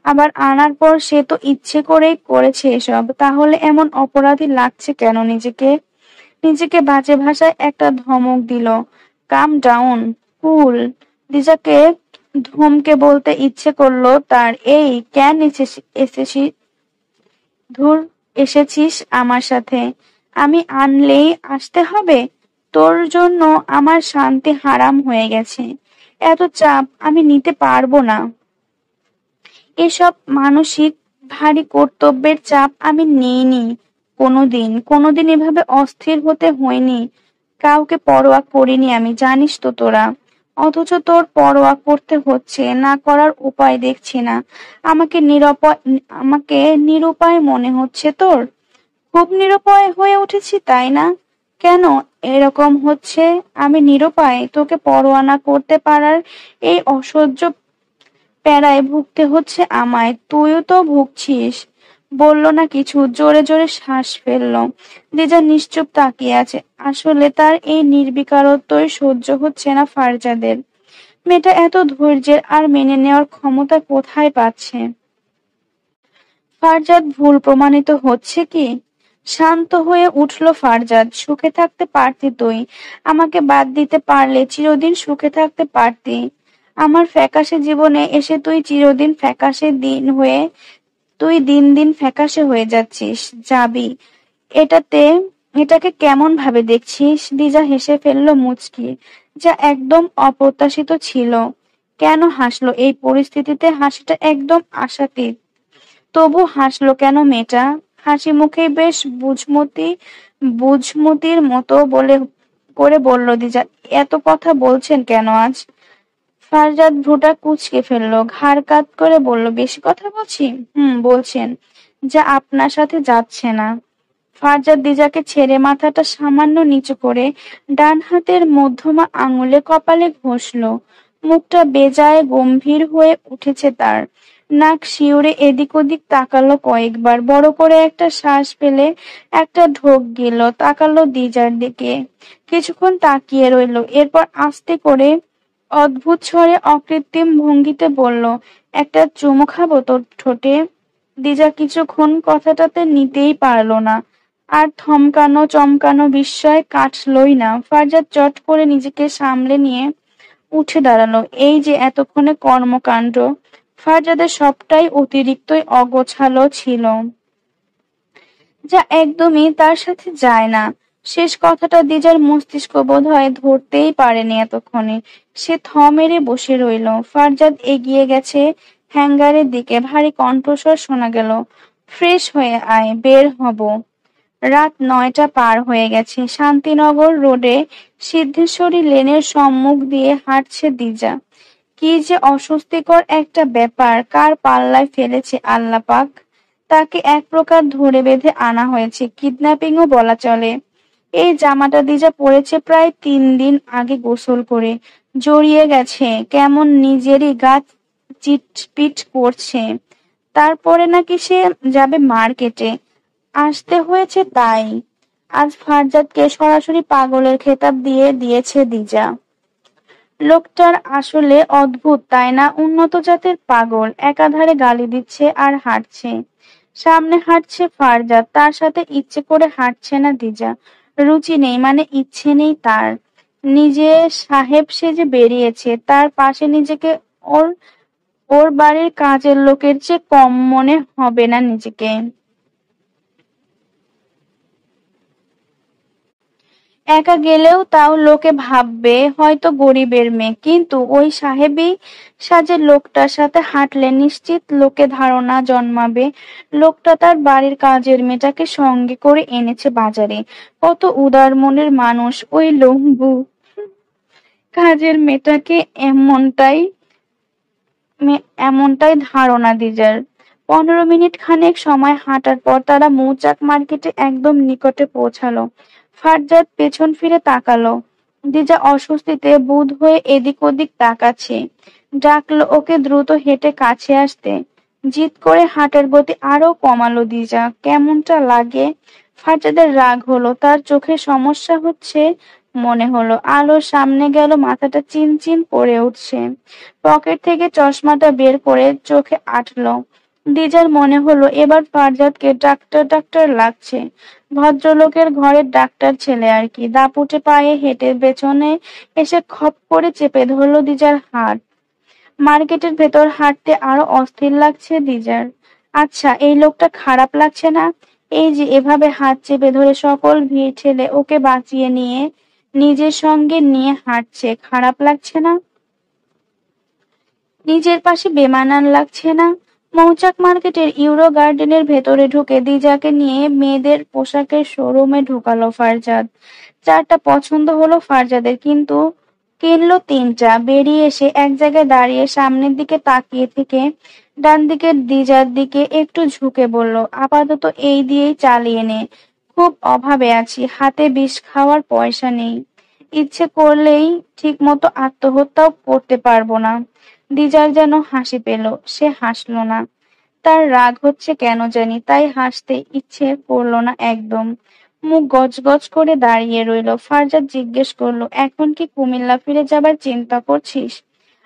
আবার আনার পর সে তো ইচ্ছে করেই করেছে এসব। তাহলে এমন অপরাধী লাগছে কেন নিজেকে? নিজেকে বাজে ভাষায় একটা ধমক দিল, কাম ডাউন, কুল। দিজাকে ধমকে বলতে ইচ্ছে করলো তার, এই কেন এসেছিস? ধুর, এসেছিস আমার সাথে? আমি আনলেই আসতে হবে? তোর জন্য আমার শান্তি হারাম হয়ে গেছে। এত চাপ আমি নিতে পারবো না। এসব মানসিক ভারী কর্তব্যের চাপ আমি নিইনি কোনোদিন এভাবে অস্থির হতে হয়নি। কাউকে পরোয়া করিনি আমি, জানিস তো তোরা। অথচ তোর পরোয়া করতে হচ্ছে, না করার উপায় দেখছি না। আমাকে নিরুপায় মনে হচ্ছে তোর? খুব নিরুপায় হয়ে উঠেছি তাই না? কেন এরকম হচ্ছে? আমি নিরুপায়? তোকে পরোয়া না করতে পারার এই অসহ্য প্যারায় ভুগতে হচ্ছে আমায়। তুইও তো ভুগছিস। বলল না কিছু, জোরে জোরে শ্বাস ফেলল। দিজা নিশ্চুপ তাকিয়ে আছে। আসলে তার এই নির্বিকারত্বই সহ্য হচ্ছে না ফারজাদের। মেয়েটা এত ধৈর্যের আর মেনে নেওয়ার ক্ষমতা কোথায় পাচ্ছে? ফারজাদ ভুল প্রমাণিত হচ্ছে কি? শান্ত হয়ে উঠল ফারজাদ। সুখে থাকতে পারতি তুই। আমাকে বাদ দিতে পারলে চিরদিন সুখে থাকতে পারতি। আমার ফ্যাকাশে জীবনে এসে তুই চিরদিন ফ্যাকাশে তুই দিন দিন ফ্যাকাশে হয়ে যাচ্ছিস। যাবি। এটাতে এটাকে কেমন ভাবে দেখছিস? দিজা হেসে ফেলল মুচকি, যা একদম অপ্রত্যাশিত ছিল। কেন হাসলো? এই পরিস্থিতিতে হাসিটা একদম আশাতীত। তবু হাসলো কেন মেয়েটা? হাসি মুখে বেশ বুঝমতির মতো করে বলল দিজা, এত কথা বলছেন কেন আজ? ফারজাদ ভ্রুটা কুঁচকে ফেললো, ঘাড় কাত করে বলল, বেশি কথা বলছি? বলছেন, যা আপনার সাথে যাচ্ছে না। ফারজাদ দিজাকে ছেড়ে মাথাটা সামান্য নিচু করে ডান হাতের মধ্যমা আঙুলে কপালে ঘষল। মুখটা বেজায় গম্ভীর হয়ে উঠেছে তার। নাক শিউরে এদিক ওদিক তাকালো কয়েকবার, বড় করে একটা শ্বাস ফেলে একটা ঢোক গেল। তাকালো দিজার দিকে, কিছুক্ষণ তাকিয়ে রইল। এরপর আস্তে করে অদ্ভুত স্বরে অকৃত্রিম ভঙ্গিতে বলল, একটা চুমু খাবো তোর ঠোঁটে? দিজা কিছুক্ষণ কথাটাতে নিতেই পারল না। আর থমকানো চমকানো বিস্ময় কাটলই না। ফারজাদ চট করে নিজেকে সামলে নিয়ে উঠে দাঁড়ালো। এই যে এতক্ষণে কর্মকাণ্ড, ফারজাদের সবটাই অতিরিক্তই অগোছালো ছিল, যা একদমই তার সাথে যায় না। শেষ কথাটা দিজার মস্তিষ্ক বোধহয় ধরতেই পারেনি এতক্ষণে। সে থ মেরে বসে রইল। ফারজাদ এগিয়ে গেছে হ্যাঙ্গারের দিকে। ভারী কণ্ঠস্বর শোনা গেল, ফ্রেশ হয়ে আয়, বের হব। রাত 9টা পার হয়ে গেছে। শান্তিনগর রোডে সিদ্ধেশ্বরী লেনের সম্মুখ দিয়ে হাঁটছে দিজা। কি যে অস্বস্তিকর একটা ব্যাপার! কার পাল্লায় ফেলেছে আল্লাপাক! তাকে এক প্রকার ধরে বেঁধে আনা হয়েছে, কিডন্যাপিংও বলা চলে। এই জামাটা দিজা পরেছে প্রায় 3 দিন আগে গোসল করে। জড়িয়ে গেছে, কেমন নিজেরই গা চিটপিট করছে। তারপরে নাকি সে যাবে মার্কেটে। আসতে হয়েছে তাই। আজ ফারজাদকে সরাসরি পাগলের খেতাব দিয়ে দিয়েছে দিজা। লোকটার আসলে অদ্ভুত তাই না? উন্নত জাতের পাগল। একাধারে গালি দিচ্ছে আর হাঁটছে। সামনে হাঁটছে ফারজাদ, তার সাথে ইচ্ছে করে হাঁটছে না দিজা। রুচি নেই মানে ইচ্ছে নেই তার। নিজে সাহেব সেজে বেরিয়েছে, তার পাশে নিজেকে ওর ওর বাড়ির কাজের লোকের চেয়ে কম মনে হবে না নিজেকে। একা গেলেও তাও লোকে ভাববে হয়তো গরিবের মেয়ে, কিন্তু ওই সাহেবী সাজের লোকটার সাথে হাঁটলে নিশ্চিত লোকে ধারণা জন্মাবে লোকটা তার বাড়ির কাজের মেয়েটাকে সঙ্গে করে এনেছে বাজারে। কত উদার মনের মানুষ ওই লম্বু কাজের মেয়েটাকে! এমনটাই ধারণা দিজার। 15 মিনিট খানেক সময় হাঁটার পর তারা মৌচাক মার্কেটে একদম নিকটে পৌঁছালো। ফারজাদ পেছন ফিরে তাকালো। দিজা অস্বস্তিতে বুঁদ হয়ে এদিক ওদিক তাকাচ্ছে। ডাকলো ওকে দ্রুত হেঁটে কাছে আসতে। জিদ করে হাঁটার গতি আরো কমালো দিজা। কেমনটা লাগে? ফারজাদের রাগ হলো, তার চোখে সমস্যা হচ্ছে মনে হলো। আলোর সামনে গেল, মাথাটা চিনচিন করে উঠছে। পকেট থেকে চশমাটা বের করে চোখে আঁটলো। দিজার মনে হলো এবার ফারজাদকে ডাক্তার ডাক্তার লাগছে। ভদ্রলোকের ঘরের ডাক্তার ছেলে আর কি। দাপুটে পায়ে হেঁটে পেছনে এসে খপ করে চেপে ধরলো দিজার হাত। মার্কেটের ভেতর হাঁটতে আরো অস্থির লাগছে দিজার। আচ্ছা, এই লোকটা খারাপ লাগছে না? এই যে এভাবে হাত চেপে ধরে সকল ভিড় ঠেলে ওকে বাঁচিয়ে নিয়ে নিজের সঙ্গে নিয়ে হাঁটছে, খারাপ লাগছে না? নিজের পাশে বেমানান লাগছে না? মৌচাক মার্কেটের ইউরো গার্ডেনের ভেতরে ঢুকে দিজাকে নিয়ে মেয়েদের পোশাকের শোরুমে ঢোকালো ফারজাদ। 4টা পছন্দ হলো ফারজাদের, কিন্তু কিনলো 3টা। বেরিয়ে এসে এক জায়গায় দাঁড়িয়ে সামনের দিকে তাকিয়ে থেকে ডান দিকের দিজার দিকে একটু ঝুঁকে বলল, আপাতত এই দিয়েই চালিয়ে নে। খুব অভাবে আছি, হাতে বিষ খাওয়ার পয়সা নেই। ইচ্ছে করলেই ঠিক মতো আত্মহত্যাও করতে পারবো না। দিজার যেন হাসি পেল, সে হাসল না। তার রাগ হচ্ছে কেন জানি, তাই হাসতে ইচ্ছে করলো না একদম। মুখ গজগজ করে দাঁড়িয়ে রইল। ফারজাদ জিজ্ঞেস করলো, এখন কি কুমিল্লা ফিরে যাবার চিন্তা করছিস?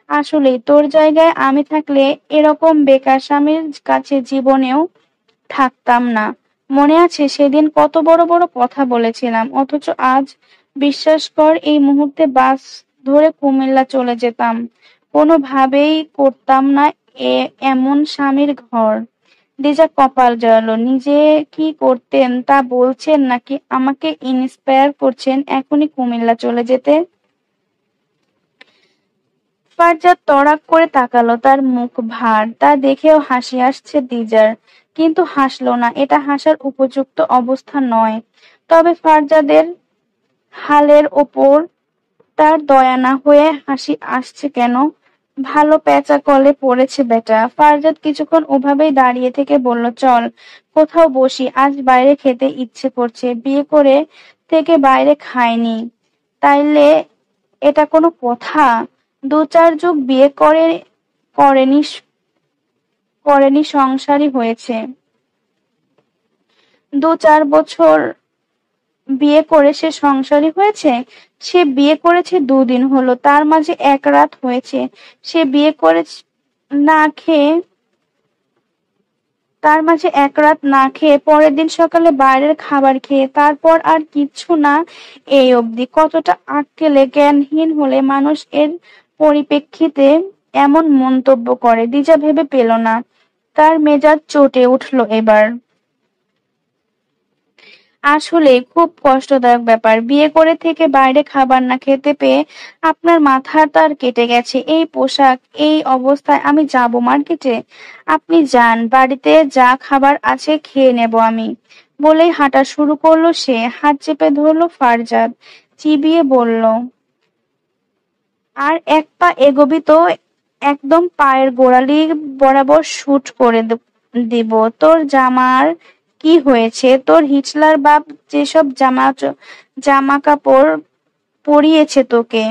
আসলেই তোর জায়গায় আমি থাকলে এরকম বেকার স্বামীর কাছে জীবনেও থাকতাম না। মনে আছে সেদিন কত বড় বড় কথা বলেছিলাম, অথচ আজ বিশ্বাস কর এই মুহূর্তে বাস ধরে কুমিল্লা চলে যেতাম। কোনোভাবেই করতাম না এমন স্বামীর ঘর। দিজা কপাল জড়ালো। নিজে কি করতেন তা বলছেন নাকি আমাকে ইন্সপায়ার করছেন এখনই কুমিল্লা চলে যেতে? ফারজাদ তড়াক করে তাকালো, তার মুখ ভার। তা দেখেও হাসি আসছে দিজার, কিন্তু হাসলো না। এটা হাসার উপযুক্ত অবস্থা নয়। তবে ফারজাদের হালের ওপর তার দয়া না হয়ে হাসি আসছে কেন? ভালো পেঁচা কলে পড়েছে বেটা। ফারজাদ কিছুক্ষণ ওভাবেই দাঁড়িয়ে থেকে বলল, চল কোথাও বসি, আজ বাইরে খেতে ইচ্ছে করছে। বিয়ে করে থেকে বাইরে খায়নি, তাইলে এটা কোনো কথা? ২-৪ যুগ বিয়ে করেনি করেনি সংসারী হয়েছে। ২-৪ বছর বিয়ে করে সে সংসারী হয়েছে? সে বিয়ে করেছে ২ দিন হলো, তার মাঝে ১ রাত হয়েছে। সে বিয়ে করে না খেয়ে তার মাঝে ১ রাত না খেয়ে পরের দিন সকালে বাইরের খাবার খেয়ে, তারপর আর কিচ্ছু না এই অবধি। কতটা আক্কেলে জ্ঞানহীন হলে মানুষ এর পরিপ্রেক্ষিতে এমন মন্তব্য করে। দিজা ভেবে পেল না। তার মেজাজ চটে উঠল এবার। আসলে খুব কষ্টদায়ক ব্যাপার। বিয়ে করে থেকে বাইরে খাবার না খেতে পেয়ে আপনার মাথার তার কেটে গেছে। এই পোশাক, এই অবস্থায় আমি যাব মার্কেটে? আপনি যান, বাড়িতে যা খাবার আছে খেয়ে নেব আমি। বলেই হাঁটা শুরু করলো সে। হাত চেপে ধরলো ফারজাদ, চিবিয়ে বলল, আর ১ পা এগোবি তো একদম পায়ের গোড়ালি বরাবর শুট করে দিব। তোর জামার কি হয়েছে? তোর হিটলার বাপ যেসব জামা কাপড় পরিয়েছে তোকে,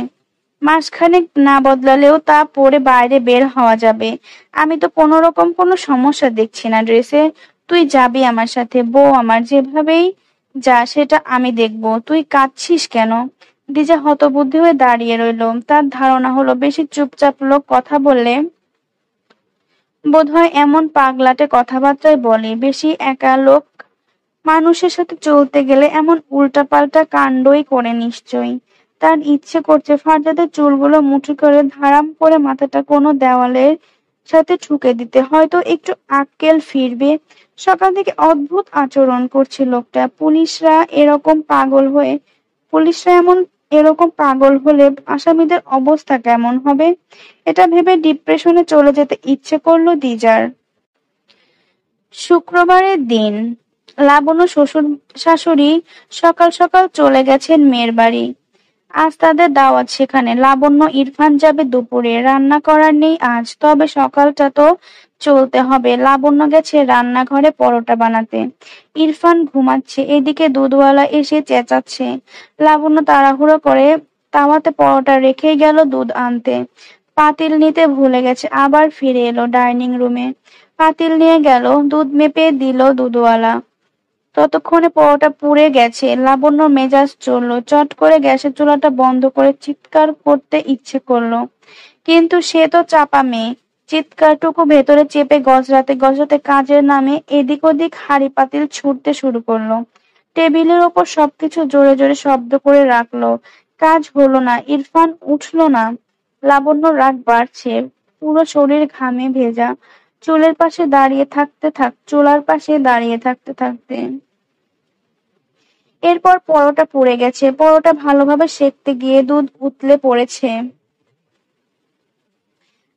মাসখানেক না বদলালেও তা পরে বাইরে বের হওয়া যাবে। আমি তো কোনোরকম কোনো সমস্যা দেখছি না ড্রেসে। তুই যাবি আমার সাথে, বউ আমার, যেভাবেই যা সেটা আমি দেখব। তুই কাঁদছিস কেন? দিজা হতবুদ্ধি হয়ে দাঁড়িয়ে রইল। তার ধারণা হলো বেশি চুপচাপ লোক কথা বললে বোধহয় এমন পাগলাটে কথাবার্তাই বলে। বেশি একা লোক মানুষের সাথে চলতে গেলে এমন উল্টাপাল্টা কাণ্ডই করে নিশ্চয়ই। তার ইচ্ছে করছে ফারজাদের চুলগুলো মুঠো করে ধারাম করে মাথাটা কোনো দেওয়ালের সাথে ঠুকে দিতে, হয়তো একটু আক্কেল ফিরবে। সকাল থেকে অদ্ভুত আচরণ করছে লোকটা। পুলিশরা এরকম পাগল হলে আসামিদের অবস্থা কেমন হবে? এটা ভেবে ডিপ্রেশনে চলে যেতে ইচ্ছে করলো দিজার। শুক্রবারের দিন। লাবণ্য শ্বশুর শাশুড়ি সকাল সকাল চলে গেছেন মেয়ের বাড়ি। আজ তাদের দাওয়াত সেখানে। লাবণ্য ইরফান যাবে দুপুরে। রান্না করার নেই আজ, তবে সকালটা তো চলতে হবে। লাবণ্য গেছে রান্নাঘরে পরোটা বানাতে। ইরফান ঘুমাচ্ছে। এদিকে দুধওয়ালা এসে চেঁচাচ্ছে। লাবণ্য তাড়াহুড়ো করে তাওয়াতে পরোটা রেখেই গেল দুধ আনতে। পাতিল নিতে ভুলে গেছে। আবার ফিরে এলো ডাইনিং রুমে, পাতিল নিয়ে গেল। দুধ মেপে দিল দুধওয়ালা। ততক্ষণে পরোটা পুড়ে গেছে। লাবণ্যর মেজাজ চলল। চট করে গ্যাসের চুলাটা বন্ধ করে চিৎকার করতে ইচ্ছে করলো, কিন্তু সে তো চাপা মেয়ে। চিৎকারটুকু ভেতরে চেপে গজরাতে গজরাতে কাজের নামে এদিক ওদিক হাঁড়ি পাতিল ছুটতে শুরু করলো। টেবিলের ওপর সবকিছু জোরে জোরে শব্দ করে রাখলো। কাজ হলো না। ইরফান উঠলো না। লাবণ্যর রাগ বাড়ছে। পুরো শরীর ঘামে ভেজা। চুলার পাশে দাঁড়িয়ে থাকতে থাকতে এরপর পরোটা পুড়ে গেছে। পরোটা ভালোভাবে সেঁকতে গিয়ে দুধ উতলে পড়েছে।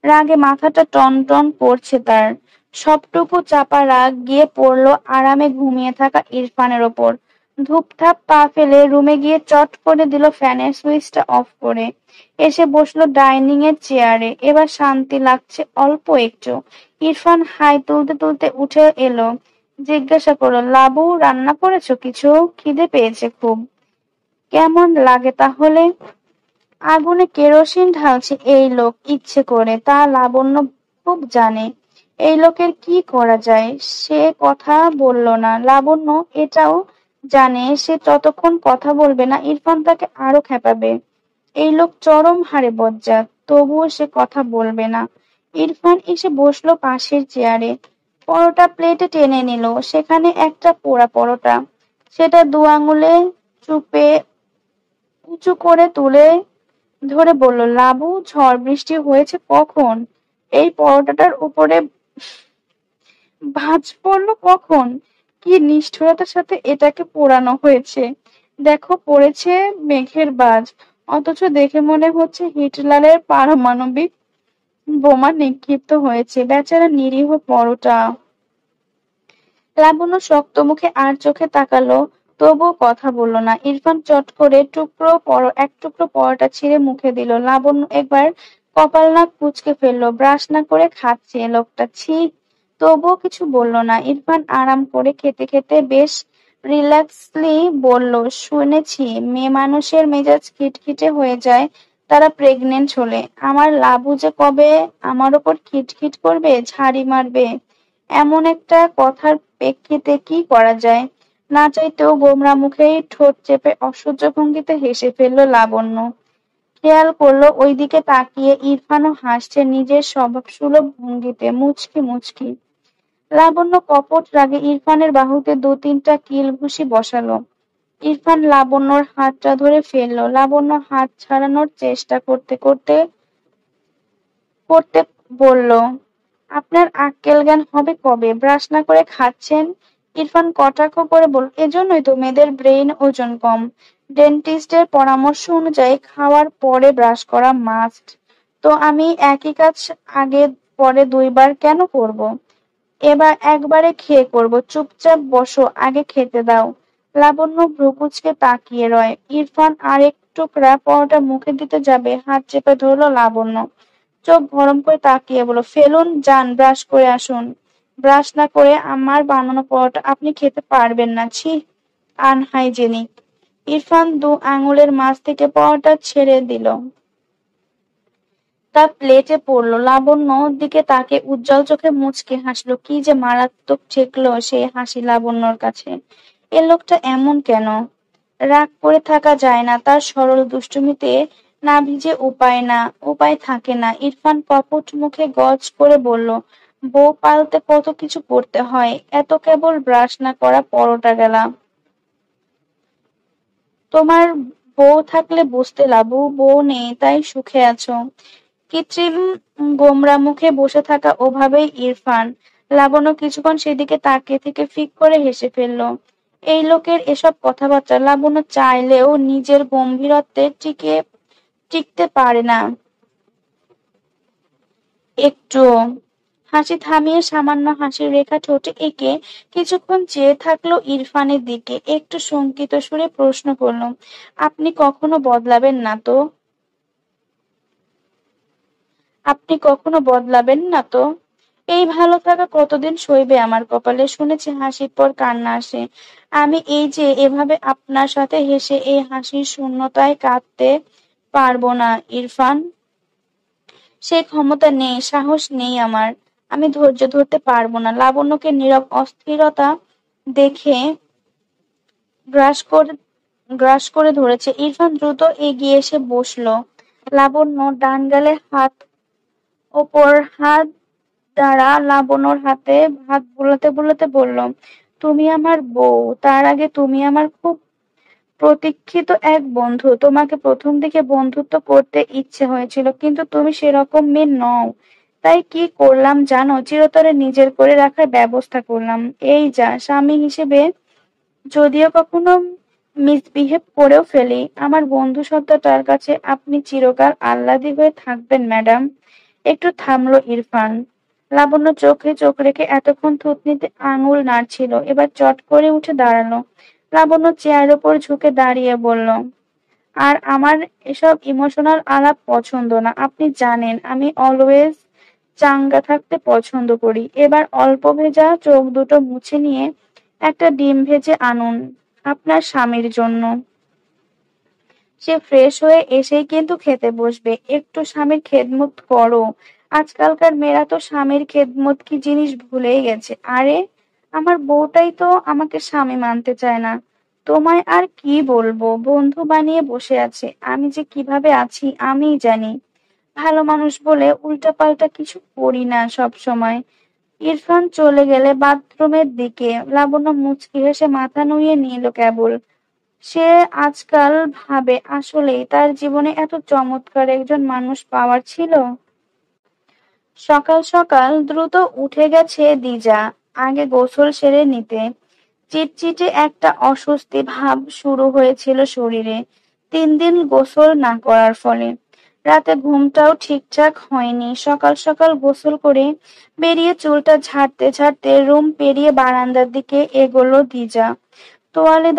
রাগে মাথাটা টন টন করছে তার। সবটুকু চাপা রাগ গিয়ে পড়লো আরামে ঘুমিয়ে থাকা ইরফানের ওপর। ধূপধাপ পা ফেলে রুমে গিয়ে চট করে দিল ফ্যানের সুইচটা অফ করে। এসে বসলো ডাইনিং এর চেয়ারে। এবার শান্তি লাগছে অল্প একটু। ইরফান হাই তুলতে তুলতে উঠে এলো। জিজ্ঞাসা করলো, লাবু রান্না করেছো কিছু? খিদে পেয়েছে খুব। কেমন লাগে তাহলে? আগুনে কেরোসিন ঢালছে এই লোক ইচ্ছে করে, তা লাবণ্য খুব জানে। এই লোকের কি করা যায়? সে কথা বলল না। লাবণ্য এটাও জানে সে যতক্ষণ কথা বলবে না ইরফান তাকে আরো খেপাবে। এই লোক চরম হারে বজ্জাত, তবুও সে কথা বলবে না। ইরফান এসে বসলো পাশের চেয়ারে। পরোটা প্লেটে টেনে নিল, সেখানে একটা পোড়া পরোটা। সেটা দু আঙুলে চুপে উঁচু করে তুলে ধরে বলল, লাবু ঝড় বৃষ্টি হয়েছে কখন? এই পরোটাটার উপরে ভাঁজ পড়লো কখন? কি নিষ্ঠুরতার সাথে এটাকে পোড়ানো হয়েছে! দেখো পড়েছে মেঘের বাজ, অথচ দেখে মনে হচ্ছে হিটলারের পারমাণবিক বোমা নিক্ষিপ্ত হয়েছে। বেচারা নিরীহ পরোটা। লাবণ্য শক্ত মুখে আর চোখে তাকালো, তবুও কথা বলল না। ইরফান চট করে এক টুকরো পরোটা ছিঁড়ে মুখে দিল। লাবণ্য একবার কপাল নাক কুঁচকে ফেললো। ব্রাশ না করে খাচ্ছে লোকটা, ছি! তবুও কিছু বলল না। ইরফান আরাম করে খেতে খেতে বেশ রিল্যাক্সলি বলল, শুনেছি মেয়ে মানুষের মেজাজ খিটখিটে হয়ে যায় তারা প্রেগনেন্ট হলে। আমার লাবু যে কবে আমার ওপর খিটখিট করবে, ঝাড়ি মারবে, এমন একটা কথার প্রেক্ষিতে কি করা যায়? না চাইতেও গোমড়া মুখেই ঠোঁট চেপে অসহ্য ভঙ্গিতে হেসে ফেলল লাবণ্য। খেয়াল করলো ওইদিকে তাকিয়ে ইরফানও হাসছে নিজের স্বভাবসুলভ ভঙ্গিতে, মুচকি মুচকি। লাবণ্য কপট রাগে ইরফানের বাহুতে দু তিনটা কিল ঘুষি বসালো। ইরফান লাবণ্যর হাতটা ধরে ফেললো। লাবণ্য হাত ছাড়ানোর চেষ্টা করতে করতে করতে বলল, আপনার আক্কেল জ্ঞান হবে কবে? ব্রাশ না করে খাচ্ছেন। ইরফান কটাক্ষ করে বলল, এজন্যই তো মেয়েদের ব্রেইন ওজন কম। ডেন্টিস্টের পরামর্শ অনুযায়ী খাওয়ার পরে ব্রাশ করা মাস্ট। তো আমি একই কাজ আগে পরে দুইবার কেন করব? এবার একবারে খেয়ে করব। চুপচাপ বসো, আগে খেতে দাও। লাবণ্য ভ্রু কুঁচকে তাকিয়ে রয়। ইরফান আরেক টুকরা পরোটা মুখে দিতে যাবে, হাত চেপে ধরলো লাবণ্য। চোখ গরম করে তাকিয়ে বলল, ফেলুন, যান ব্রাশ করে আসুন। ব্রাশ না করে আমার বানানো পরোটা আপনি খেতে পারবেন না, ছি! আনহাইজেনিক। ইরফান দু আঙুলের মাঝ থেকে পরোটা ছেড়ে দিল। তা প্লেটে পড়লো। লাবণ্য দিকে তাকে উজ্জ্বল চোখে মুচকে হাসলো। কি যে মারাত্মক ঠেকলো সেই হাসি লাবণ্যর কাছে। এ লোকটা এমন কেন? রাগ করে থাকা যায় না, তার সরল দুষ্টুমিতে না ভিজে উপায় থাকে না। ইরফান কপট মুখে গজ করে বলল, বউ পালতে কত কিছু করতে হয়, এত কেবল ব্রাশ না করা পরোটা গেলা। তোমার বউ থাকলে বুঝতে, লাবু বউ নেই তাই সুখে আছো। কৃত্রিম গোমরা মুখে বসে থাকা ওভাবেই ইরফান। লাবণ্য কিছুক্ষণ সেদিকে তাকিয়ে থেকে ফিক করে হেসে ফেলল। এই লোকের এসব কথাবার্তা লাবণ্য চাইলেও নিজের গম্ভীরত্বে টিকতে পারে না একটু। হাসি থামিয়ে সামান্য হাসির রেখা ঠোঁটে এঁকে কিছুক্ষণ চেয়ে থাকলো ইরফানের দিকে। একটু শঙ্কিত সুরে প্রশ্ন করল, আপনি কখনো বদলাবেন না তো? আপনি কখনো বদলাবেন না তো? এই ভালো থাকা কতদিন সইবে আমার কপালে? শুনেছি হাসির পর কান্না আসে। আমি এই যে এভাবে আপনার সাথে হেসে এই হাসির শূন্যতায় কাঁদতে পারবো না ইরফান। সে ক্ষমতা নেই, সাহস নেই আমার। আমি ধৈর্য ধরতে পারবো না। লাবণ্যকে নীরব অস্থিরতা দেখে গ্রাস করে গ্রাস করে ধরেছে। ইরফান দ্রুত এগিয়ে এসে বসলো। লাবণ্য ডান গালে হাত ওপর হাত দ্বারা লাবণ্যর হাতে হাত বুলাতে বুলাতে বলল, তুমি আমার বউ, তার আগে তুমি আমার খুব প্রতীক্ষিত এক বন্ধু। তোমাকে প্রথম দিকে বন্ধুত্ব করতে ইচ্ছে হয়েছিল, কিন্তু তুমি সেরকম মেয়ে নও। তাই কি করলাম জানো? চিরতরে নিজের করে রাখার ব্যবস্থা করলাম। এই যা, স্বামী হিসেবে যদিও কখনো মিসবিহেভ করেও ফেলি, আমার বন্ধু শব্দটার কাছে আপনি চিরকাল আহ্লাদী হয়ে থাকবেন ম্যাডাম। একটু থামলো ইরফান। লাবণ্য চোখে চোখ রেখে এতক্ষণ থুতনিতে আঙুল নাড়ছিল, এবার চট করে উঠে দাঁড়ালো। লাবণ্য চেয়ারের ওপর ঝুঁকে দাঁড়িয়ে বলল, আর আমার এসব ইমোশনাল আলাপ পছন্দ না। আপনি জানেন আমি অলওয়েজ চাঙ্গা থাকতে পছন্দ করি। এবার অল্প ভেজা চোখ দুটো মুছে নিয়ে একটা ডিম ভেজে আনুন আপনার স্বামীর জন্য। সে ফ্রেশ হয়ে এসেই কিন্তু খেতে বসবে। একটু স্বামীর খেদমত করো। আজকালকার মেয়েরা তো স্বামীর খেদমত কি জিনিস ভুলেই গেছে। আরে, আমার বউটাই তো আমাকে স্বামী মানতে চায় না। তোমায় আর কি বলবো, বন্ধু বানিয়ে বসে আছে। আমি যে কিভাবে আছি আমিই জানি। ভালো মানুষ বলে উল্টাপাল্টা কিছু করি না সব সময়। ইরফান চলে গেলে বাথরুমের দিকে লাবণ্য মুচকি হেসে মাথা নুইয়ে নিল কেবল। সে আজকাল ভাবে আসলেই তার জীবনে এত চমৎকার একজন মানুষ পাওয়ার ছিল। সকাল সকাল দ্রুত উঠে গেছে দিজা, আগে গোসল সেরে নিতে। চিটচিটে একটা অস্বস্তি ভাব শুরু হয়েছিল শরীরে 3 দিন গোসল না করার ফলে। রাতে ঘুমটাও ঠিকঠাক হয়নি। সকাল সকাল গোসল করে বেরিয়ে চুলটা ঝাড়তে ঝাড়তে রুম পেরিয়ে বারান্দার দিকে এগোলো দিজা। তোয়ালে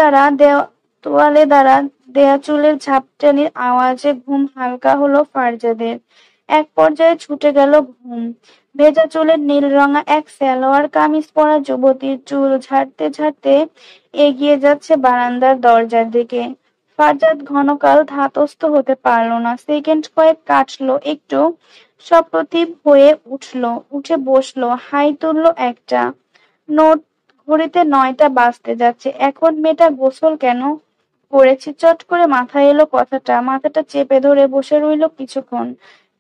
দ্বারা দেয়া চুলের ঝাপটানির আওয়াজে ঘুম হালকা হলো ফারজাদের। এক পর্যায়ে ছুটে গেল ঘুম। ভেজা চুলের নীল রঙা এক সালোয়ার কামিজ পরা যুবতীর চুল ঝাড়তে ঝাড়তে এগিয়ে যাচ্ছে বারান্দার দরজার দিকে। ফারজাদ ঘনকাল ধাতস্থ হতে পারল না। সেকেন্ড কয়েক কাটলো, একটু সপ্রতিভ হয়ে উঠে বসলো, হাই তুললো একটা। নোট, ঘড়িতে 9টা বাজতে যাচ্ছে। এখন মেয়েটা গোসল কেন করেছে? চট করে মাথায় এলো কথাটা। মাথাটা চেপে ধরে বসে রইল কিছুক্ষণ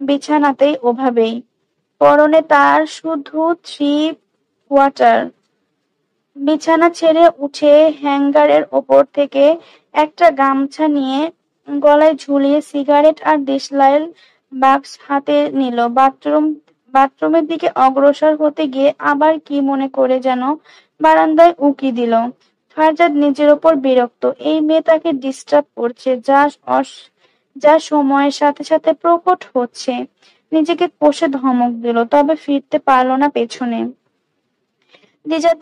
বিছানাতেই ওভাবেই। পরনে তার শুধু 3 কোয়ার্টার। বিছানা ছেড়ে উঠে হ্যাঙ্গারের ওপর থেকে একটা গামছা নিয়ে গলায় ঝুলিয়ে সিগারেট আর দেশলাইয়ের বাক্স হাতে নিল। বাথরুমের দিকে অগ্রসর হতে গিয়ে আবার কি মনে করে যেন বারান্দায় উঁকি দিল। ফারজাদ নিজের ওপর বিরক্ত। এই মেয়ে তাকে ডিস্টার্ব করছে, যা সময়ের সাথে সাথে প্রকট হচ্ছে। নিজেকে কষে ধমক দিল, তবে ফিরতে পারল না পেছনে। দিজা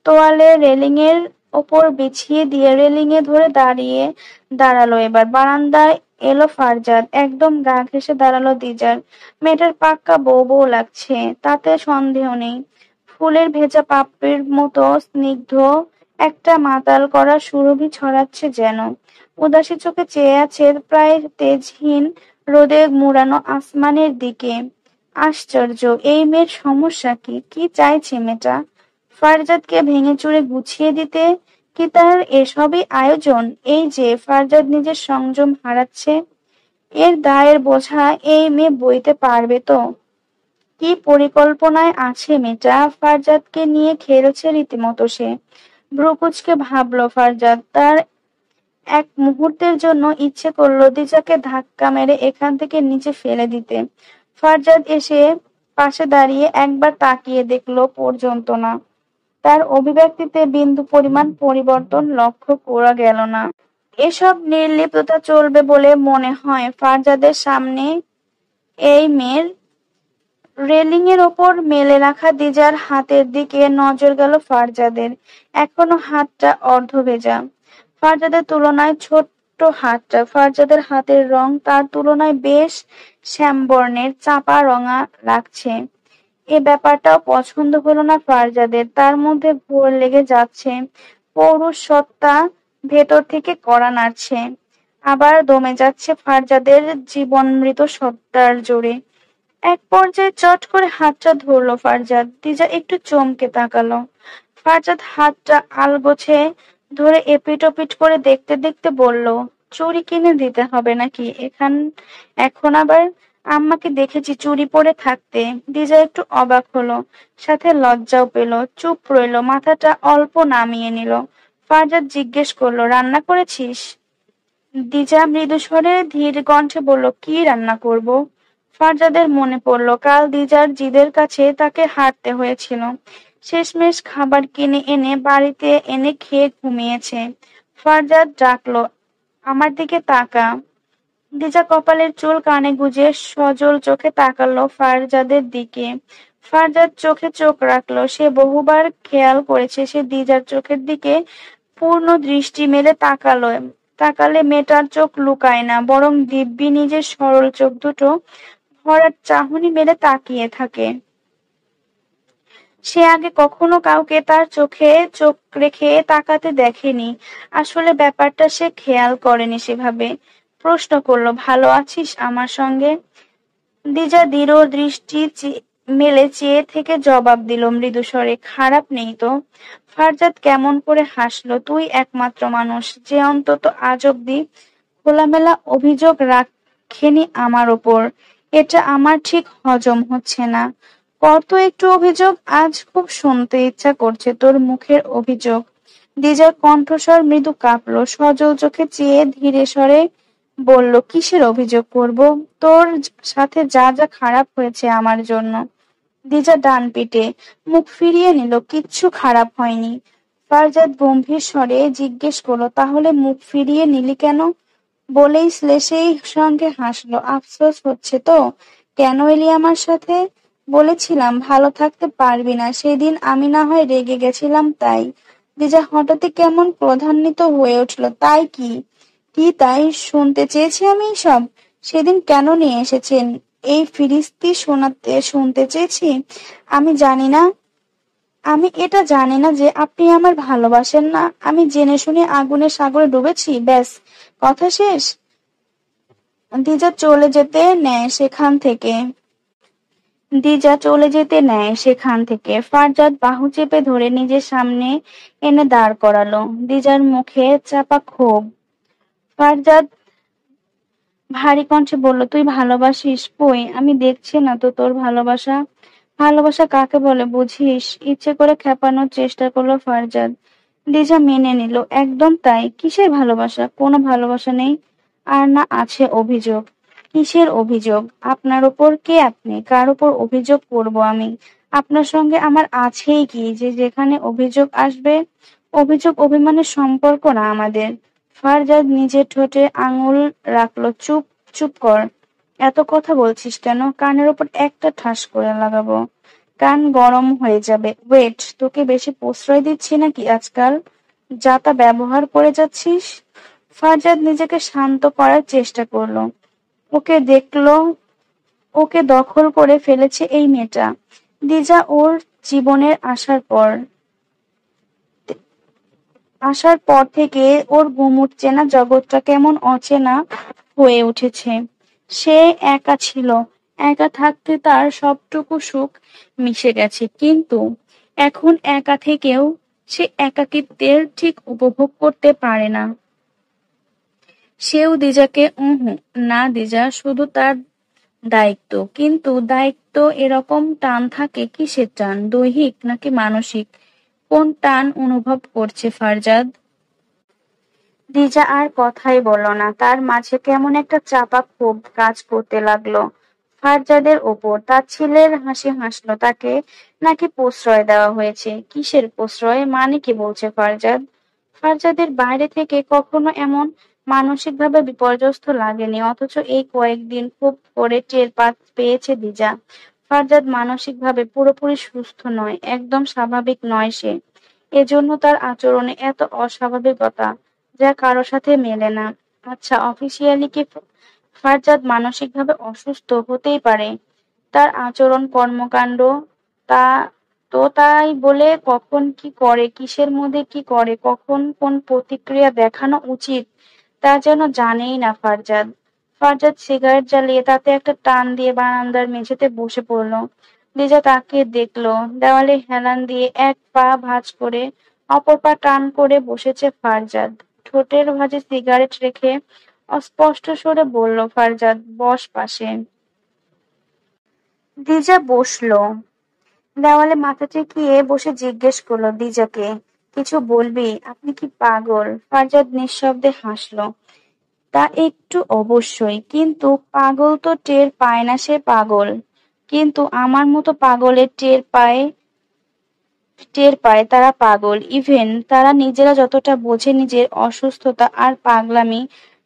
তোয়ালে রেলিং এর ওপর বিছিয়ে দিয়ে রেলিং এ ধরে দাঁড়ালো। এবার বারান্দায় এলো ফারজাদ। একদম গা ঘেঁষে দাঁড়ালো দিজার। মেয়েটার পাক্কা বউ বউ লাগছে, তাতে সন্দেহ নেই। ফুলের ভেজা পাপড়ির মতো স্নিগ্ধ, একটা মাতাল করা সুরভি ছড়াচ্ছে যেন। উদাসী চোখে চেয়ে আছে প্রায় তেজহীন রোদে মুড়ানো আসমানের দিকে। আশ্চর্য, এই মেয়ের সমস্যা কি? কি চাইছে মেয়েটা? ফারজাদকে ভেঙেচুরে গুছিয়ে দিতে কি তার এসবই আয়োজন? এই যে ফারজাদ নিজের সংযম হারাচ্ছে, এর দায়ের বোঝা এই মেয়ে বইতে পারবে তো? কি পরিকল্পনায় আছে মেয়েটা? ফারজাদকে নিয়ে খেলছে রীতিমতো সে। ভ্রুকুচকে ভাবলো ফারজাদ। তার এক মুহূর্তের জন্য ইচ্ছে করলো দিজাকে ধাক্কা মেরে এখান থেকে নিচে ফেলে দিতে। ফারজাদ এসে পাশে দাঁড়িয়ে একবার তাকিয়ে দেখলো পর্যন্ত না। তার অভিব্যক্তিতে বিন্দু পরিমাণ পরিবর্তন লক্ষ্য করা গেল না। এসব নির্লিপ্ততা চলবে বলে মনে হয় ফারজাদের সামনে এই মেয়ের? রেলিং এর ওপর মেলে রাখা দিজার হাতের দিকে নজর গেল ফারজাদের। এখনো হাতটা অর্ধভেজা। ফারজাদের তুলনায় ছোট্ট হাতটা। ফারজাদের হাতের রং তার তুলনায় বেশ শ্যামবর্ণের, চাপা রঙা লাগছে। এ ব্যাপারটাও পছন্দ হলো না ফারজাদের। তার মধ্যে ভোর লেগে যাচ্ছে, পৌরুষ সত্তা ভেতর থেকে কড়া নাড়ছে। আবার দমে যাচ্ছে ফারজাদের জীবনমৃত সত্তার জোরে। এক পর্যায়ে চট করে হাতটা ধরলো ফারজাদ। দিজা একটু চমকে তাকালো। ফারজাদ হাতটা আলগোছে ধরে এপিট ওপিট করে দেখতে দেখতে বলল, চুড়ি কিনে দিতে হবে নাকি? এখন আবার? আম্মাকে দেখেছি চুড়ি পরে থাকতে। দিজা একটু অবাক হলো, সাথে লজ্জাও পেল। চুপ রইল, মাথাটা অল্প নামিয়ে নিল। ফারজাদ জিজ্ঞেস করলো, রান্না করেছিস? দিজা মৃদু স্বরে ধীর কণ্ঠে বলল, কি রান্না করব? ফারজাদের মনে পড়ল কাল দিজার জিদের কাছে তাকে হারতে হয়েছিল। শেষমেশ খাবার কিনে এনে বাড়িতে এনে খেয়ে ঘুমিয়েছে। ফারজাদ ডাকলো, আমার দিকে তাকা। দিজা কপালের চুল কানে গুজে সজল চোখে তাকালো ফারজাদের দিকে। ফারজাদ চোখে চোখ রাখলো। সে বহুবার খেয়াল করেছে সে দিজার চোখের দিকে পূর্ণ দৃষ্টি মেলে তাকালে মেয়েটার চোখ লুকায় না, বরং দিব্যি নিজের সরল চোখ দুটো ভরাট চাহনি মেলে তাকিয়ে থাকে। সে আগে কখনো কাউকে তার চোখে চোখ রেখে তাকাতে দেখেনি। আসলে ব্যাপারটা সে খেয়াল করেনি সেভাবে। প্রশ্ন করলো, ভালো আছিস আমার সঙ্গে? দিজা দৃঢ় দৃষ্টি মেলে চেয়ে থেকে জবাব দিল মৃদু স্বরে, খারাপ নেই তো। ফারজাদ কেমন করে হাসলো। তুই একমাত্র মানুষ যে অন্তত আজ অব্দি খোলামেলা অভিযোগ রাখেনি আমার ওপর। এটা আমার ঠিক হজম হচ্ছে না। কত একটু অভিযোগ, আজ খুব শুনতে ইচ্ছা করছে তোর মুখের অভিযোগ। দিজার কণ্ঠস্বর মৃদু কাঁপলো, সজল চোখে চেয়ে ধীরে স্বরে বলল, কিসের অভিযোগ করব? তোর সাথে যা যা খারাপ হয়েছে আমার জন্য। দিজা ডান পিটে মুখ ফিরিয়ে নিল, কিচ্ছু খারাপ হয়নি। ফারজাদ গম্ভীর স্বরে জিজ্ঞেস করলো, তাহলে মুখ ফিরিয়ে নিলি কেন? বলেই শ্লেষেই সঙ্গে হাসলো, আফসোস হচ্ছে তো? কেন এলি আমার সাথে? বলেছিলাম ভালো থাকতে পারবি না, সেদিন আমি না হয় রেগে গেছিলাম তাই। দিজা হঠাৎই কেমন ক্রোধান্বিত হয়ে উঠল, তাই কি? কি তাই? শুনতে চেয়েছি আমি সব? সেদিন কেন নিয়ে এসেছেন এই ফিরিস্তি শুনতে চেয়েছি? আমি জানি না, আমি এটা জানি না যে আপনি আমার ভালোবাসেন না। আমি জেনে শুনে আগুনের সাগরে ডুবেছি, ব্যাস, কথা শেষ। দিজা চলে যেতে নেয় সেখান থেকে। ফারজাদ বাহু চেপে ধরে নিজের সামনে এনে দাঁড় করালো। দিজার মুখে চাপা ক্ষোভ। ফারজাদ ভারী কণ্ঠে বলল, তুই ভালোবাসিস? কই, আমি দেখছি না তো তোর ভালোবাসা। ভালোবাসা কাকে বলে বুঝিস? ইচ্ছে করে খেপানোর চেষ্টা করলো ফারজাদ। দিজা মেনে নিল, একদম তাই। কিসের ভালোবাসা? কোনো ভালোবাসা নেই। আর না আছে অভিযোগ। কিসের অভিযোগ? আপনার ওপর। কে আপনি? কার ওপর অভিযোগ করব আমি? আপনার সঙ্গে আমার আছেই কি যে যেখানে অভিযোগ আসবে? অভিযোগ অভিমানের সম্পর্ক না আমাদের। ফারজাদ নিজের ঠোঁটে আঙুল রাখলো, চুপ, চুপ কর। এত কথা বলছিস কেন? কানের ওপর একটা ঠাস করে লাগাবো, কান গরম হয়ে যাবে। ওয়েট, তোকে বেশি প্রশ্রয় দিচ্ছি নাকি আজকাল? যা তা ব্যবহার করে যাচ্ছিস। ফারজাদ নিজেকে শান্ত করার চেষ্টা করলো। ওকে দেখলো, ওকে দখল করে ফেলেছে এই মেয়েটা। দিজা ওর জীবনের আসার পর থেকে ওর গুমুট চেনা জগৎটা কেমন অচেনা হয়ে উঠেছে। সে একা ছিল, একা থাকতে তার সবটুকু সুখ মিশে গেছে, কিন্তু এখন একা থেকেও সে একাকিত্বের ঠিক উপভোগ করতে পারে না। সেও দিজাকে না, দিজা শুধু তার দায়িত্ব। কিন্তু দায়িত্ব এরকম টান থাকে, কিসের টান? দৈহিক নাকি মানসিক? কোন টান অনুভব করছে ফারজাদ? দিজা আর কথাই বলল না। তার মাঝে কেমন একটা চাপা ক্ষোভ কাজ করতে লাগলো ফারজাদের ওপর। তার ছেলের হাসি হাসলো, তাকে নাকি প্রশ্রয় দেওয়া হয়েছে। কিসের প্রশ্রয়? মানে কি বলছে ফারজাদ? ফারজাদের বাইরে থেকে কখনো এমন মানসিকভাবে বিপর্যস্ত লাগেনি, অথচ এই কয়েকদিন খুব করে টের পেয়েছে দিজা। ফারজাদ মানসিকভাবে পুরোপুরি সুস্থ নয়, একদম স্বাভাবিক নয় সে। এজন্য তার আচরণে এত অস্বাভাবিকতা, যা কারো সাথে মেলে না। আচ্ছা, অফিসিয়ালি কি ফারজাদ মানসিকভাবে অসুস্থ? হতেই পারে। তার আচরণ, কর্মকাণ্ড, তা তাই বলে কখন কি করে, কিসের মধ্যে কি করে, কখন কোন প্রতিক্রিয়া দেখানো উচিত তা যেন জানেই না ফারজাদ। ফারজাদ সিগারেট জ্বালিয়ে তাতে একটা টান দিয়ে বারান্দার মেঝেতে বসে পড়লো। লিজা তাকে দেখলো। দেওয়ালে হেলান দিয়ে এক পা ভাঁজ করে অপর পা টান করে বসেছে ফারজাদ। ঠোঁটের ভাঁজে সিগারেট রেখে অস্পষ্ট স্বরে বলল, ফারজাদ, বস পাশে। দিজা বসলো। দেওয়ালে মাথা ঠেকিয়ে বসে জিজ্ঞেস করলো দিজাকে, কিছু বলবি? আপনি কি পাগল? ফারজাদ নিঃশব্দে হাসলো। তা একটু অবশ্যই, কিন্তু পাগল তো টের পায় না সে পাগল। কিন্তু আমার মতো পাগলের টের পায় তারা পাগল। ইভেন তারা নিজেরা যতটা বোঝে নিজের অসুস্থতা আর পাগলামি,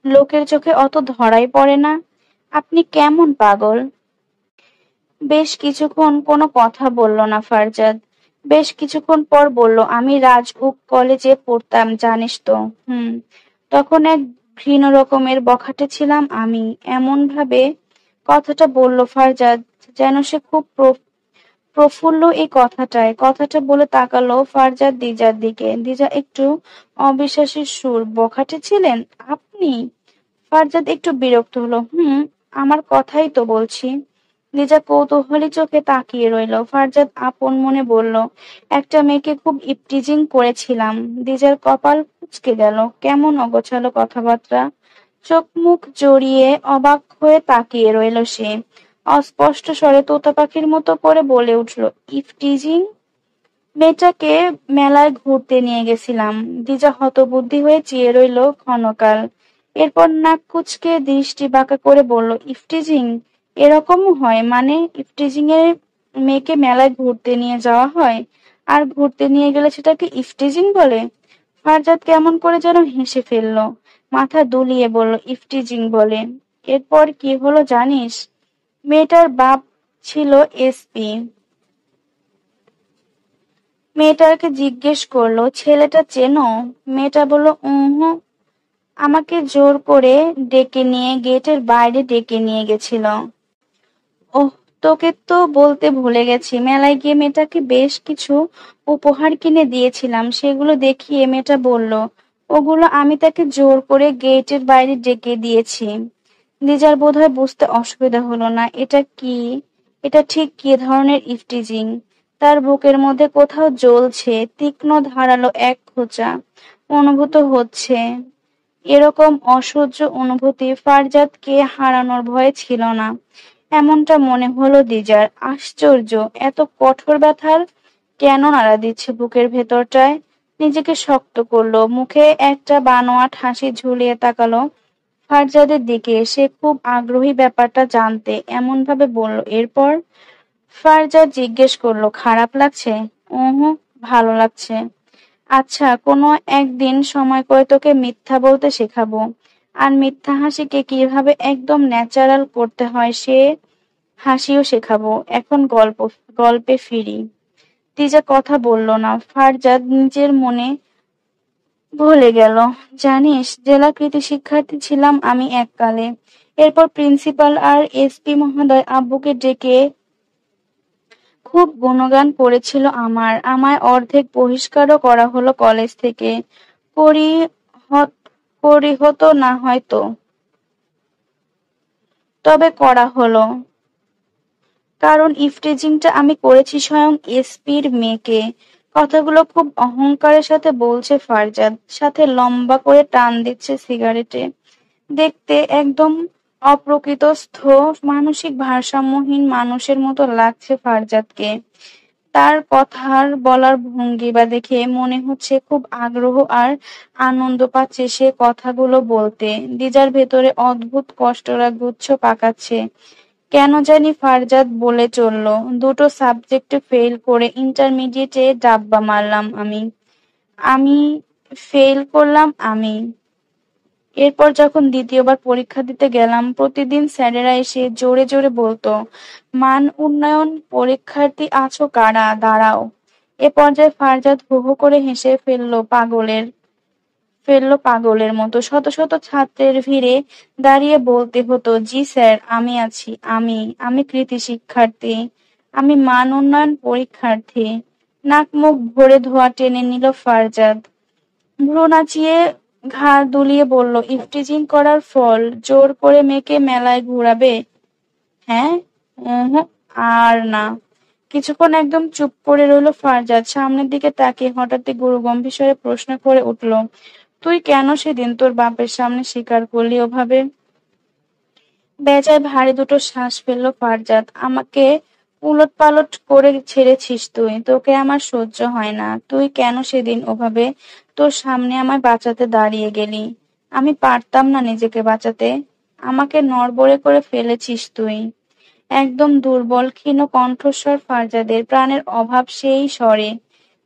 লোকের চোখে অত ধরাই পড়ে না। আপনি কেমন পাগল? বেশ কিছুক্ষণ কোনো কথা বলল না ফারজাদ। বেশ কিছুক্ষণ পর বলল, আমি রাজউক কলেজে পড়তাম, জানিস তো। তখন এক ঘৃণ রকমের বখাটে ছিলাম আমি। এমন ভাবে কথাটা বলল ফারজাদ, যেন সে খুব প্রফুল্ল এই কথাটায়। কথাটা বলে তাকালো ফারজাদ দিজার দিকে। দিজা একটু অবিশ্বাসের সুর, বখাটে ছিলেন আপনি? ফারজাদ একটু বিরক্ত হলো। আমার কথাই তো বলছি। লিজা কৌতূহলী চোখে তাকিয়ে রইল। ফারজাদ আপন মনে বলল, একটা মেয়েকে খুব ইপটিজিং করেছিলাম। দিজার কপাল কুঁচকে গেল। কেমন অগোছালো কথাবার্তা। চোখ মুখ জড়িয়ে অবাক হয়ে তাকিয়ে রইল সে। অস্পষ্ট স্বরে তোতা পাখির মতো করে বলে উঠল, ইফটিজিং? মেয়েটাকে মেলায় ঘুরতে নিয়ে গেছিলাম। দিজা হতবুদ্ধি হয়ে চেয়ে রইল ক্ষণকাল। এরপর নাক কুঁচকে দৃষ্টি বাঁকা করে বলল, ইফটিজিং? এরকমও হয়? মানে ইফটিজিং এ মেয়েকে মেলায় ঘুরতে নিয়ে যাওয়া হয়, আর ঘুরতে নিয়ে গেলে সেটাকে ইফটিজিং বলে? ফারজাদ কেমন করে যেন হেসে ফেলল, মাথা দুলিয়ে বলল, ইফটিজিং বলে। এরপর কি হলো জানিস? মেয়েটার বাপ ছিল এসপি। মেয়েটাকে জিজ্ঞেস করলো, ছেলেটা চেনো? মেয়েটা বলল, আমাকে জোর করে ডেকে নিয়ে গেটের বাইরে ডেকে নিয়ে গেছিল। ওহ, তোকে তো বলতে ভুলে গেছি, মেলায় গিয়ে মেয়েটাকে বেশ কিছু উপহার কিনে দিয়েছিলাম। সেগুলো দেখিয়ে মেয়েটা বলল ওগুলো আমি তাকে জোর করে গেটের বাইরে ডেকে দিয়েছি। লিজার বোধহয় বুঝতে অসুবিধা হলো না এটা ঠিক কি ধরনের ইফটিজিং। তার বুকের মধ্যে কোথাও জ্বলছে, তীক্ষ্ণ ধারালো এক খোঁচা অনুভূত হচ্ছে। এরকম অসহ্য অনুভূতি ফারজাদকে হারানোর ভয়ে ছিল না, এমনটা মনে হলো দিজার। আশ্চর্য, এত কঠোর ব্যথার কেন নাড়া দিচ্ছে বুকের ভেতরটায়। নিজেকে শক্ত করলো, মুখে একটা বানোয়াট হাসি ঝুলিয়ে তাকালো ফারজাদের দিকে। সে খুব আগ্রহী ব্যাপারটা জানতে, এমন ভাবে বলল। এরপর ফারজাদ জিজ্ঞেস করলো, খারাপ লাগছে? ভালো লাগছে। আচ্ছা, কোনো একদিন সময় করে তোকে মিথ্যা বলতে শেখাবো, আর মিথ্যা হাসিকে কিভাবে একদম ন্যাচারাল করতে হয় সে হাসিও শেখাবো। এখন গল্পে ফিরি। তিজা কথা বলল না। ফারজাদ নিজের মনে ভুলে গেল, জানিস, জেলা কৃতি শিক্ষার্থী ছিলাম আমি এককালে। এরপর প্রিন্সিপাল আর এসপি মহোদয় আব্বুকে ডেকে খুব গুণগান করেছিল আমায় অর্ধেক বহিষ্কারও করা হলো কলেজ থেকে। করি করি হতো না হয়তো, তবে করা হলো। কারণ ইফটিজিংটা আমি করেছি স্বয়ং এসপির মেয়েকে। কথাগুলো খুব অহংকারের সাথে বলছে ফারজাদ, সাথে লম্বা করে টান দিচ্ছে সিগারেটে। দেখতে একদম অপ্রকৃতস্থ, মানসিক ভারসাম্যহীন মানুষের মতো লাগছে ফারজাদকে। তার কথার বলার ভঙ্গি বা দেখে মনে হচ্ছে খুব আগ্রহ আর আনন্দ পাচ্ছে সে কথাগুলো বলতে। দিজার ভেতরে অদ্ভুত কষ্টরা গুচ্ছ পাকাচ্ছে। কেন জানি ফারজাদ বলে চলল, দুটো সাবজেক্টে ফেল করে ইন্টারমিডিয়েটে ডাব্বা মারলাম আমি। আমি ফেল করলাম আমি। এরপর যখন দ্বিতীয়বার পরীক্ষা দিতে গেলাম, প্রতিদিন স্যারেরা এসে জোরে জোরে বলতো, মান উন্নয়ন পরীক্ষার্থী আছো কারা, দাঁড়াও। এ পর্যায়ে ফারজাদ হু হু করে হেসে ফেললো পাগলের মতো। শত শত ছাত্রের ভিড়ে দাঁড়িয়ে বলতে হতো, জি স্যার, আমি আছি, আমি কৃতি শিক্ষার্থী, আমি মান উন্নয়ন পরীক্ষার্থী। নাক মুখ ভরে ধোঁয়া টেনে নিল ফারজাদ। ভ্রু নাচিয়ে ঘাড় দুলিয়ে বলল, ইফটিজিং করার ফল, জোর করে মেয়েকে মেলায় ঘুরাবে? হ্যাঁ। আর না। কিছুক্ষণ একদম চুপ করে রইল ফারজাদ। সামনের দিকে তাকিয়ে হঠাৎই গুরুগম্ভীর স্বরে প্রশ্ন করে উঠল, তুই কেন সেদিন তোর বাপের সামনে স্বীকার করলি ওভাবে? বেজায় ভারী দুটো শ্বাস ফেলল ফারজাদ। আমাকে উলটপালট করে ছেড়েছিস তুই, তোকে আমার সহ্য হয় না। তুই কেন সেদিন ওভাবে তোর সামনে আমায় বাঁচাতে দাঁড়িয়ে গেলি? আমি পারতাম না নিজেকে বাঁচাতে? আমাকে নড়বড়ে করে ফেলেছিস তুই। একদম দুর্বল ক্ষীণ কণ্ঠস্বর ফারজাদের, প্রাণের অভাব সেই স্বরে।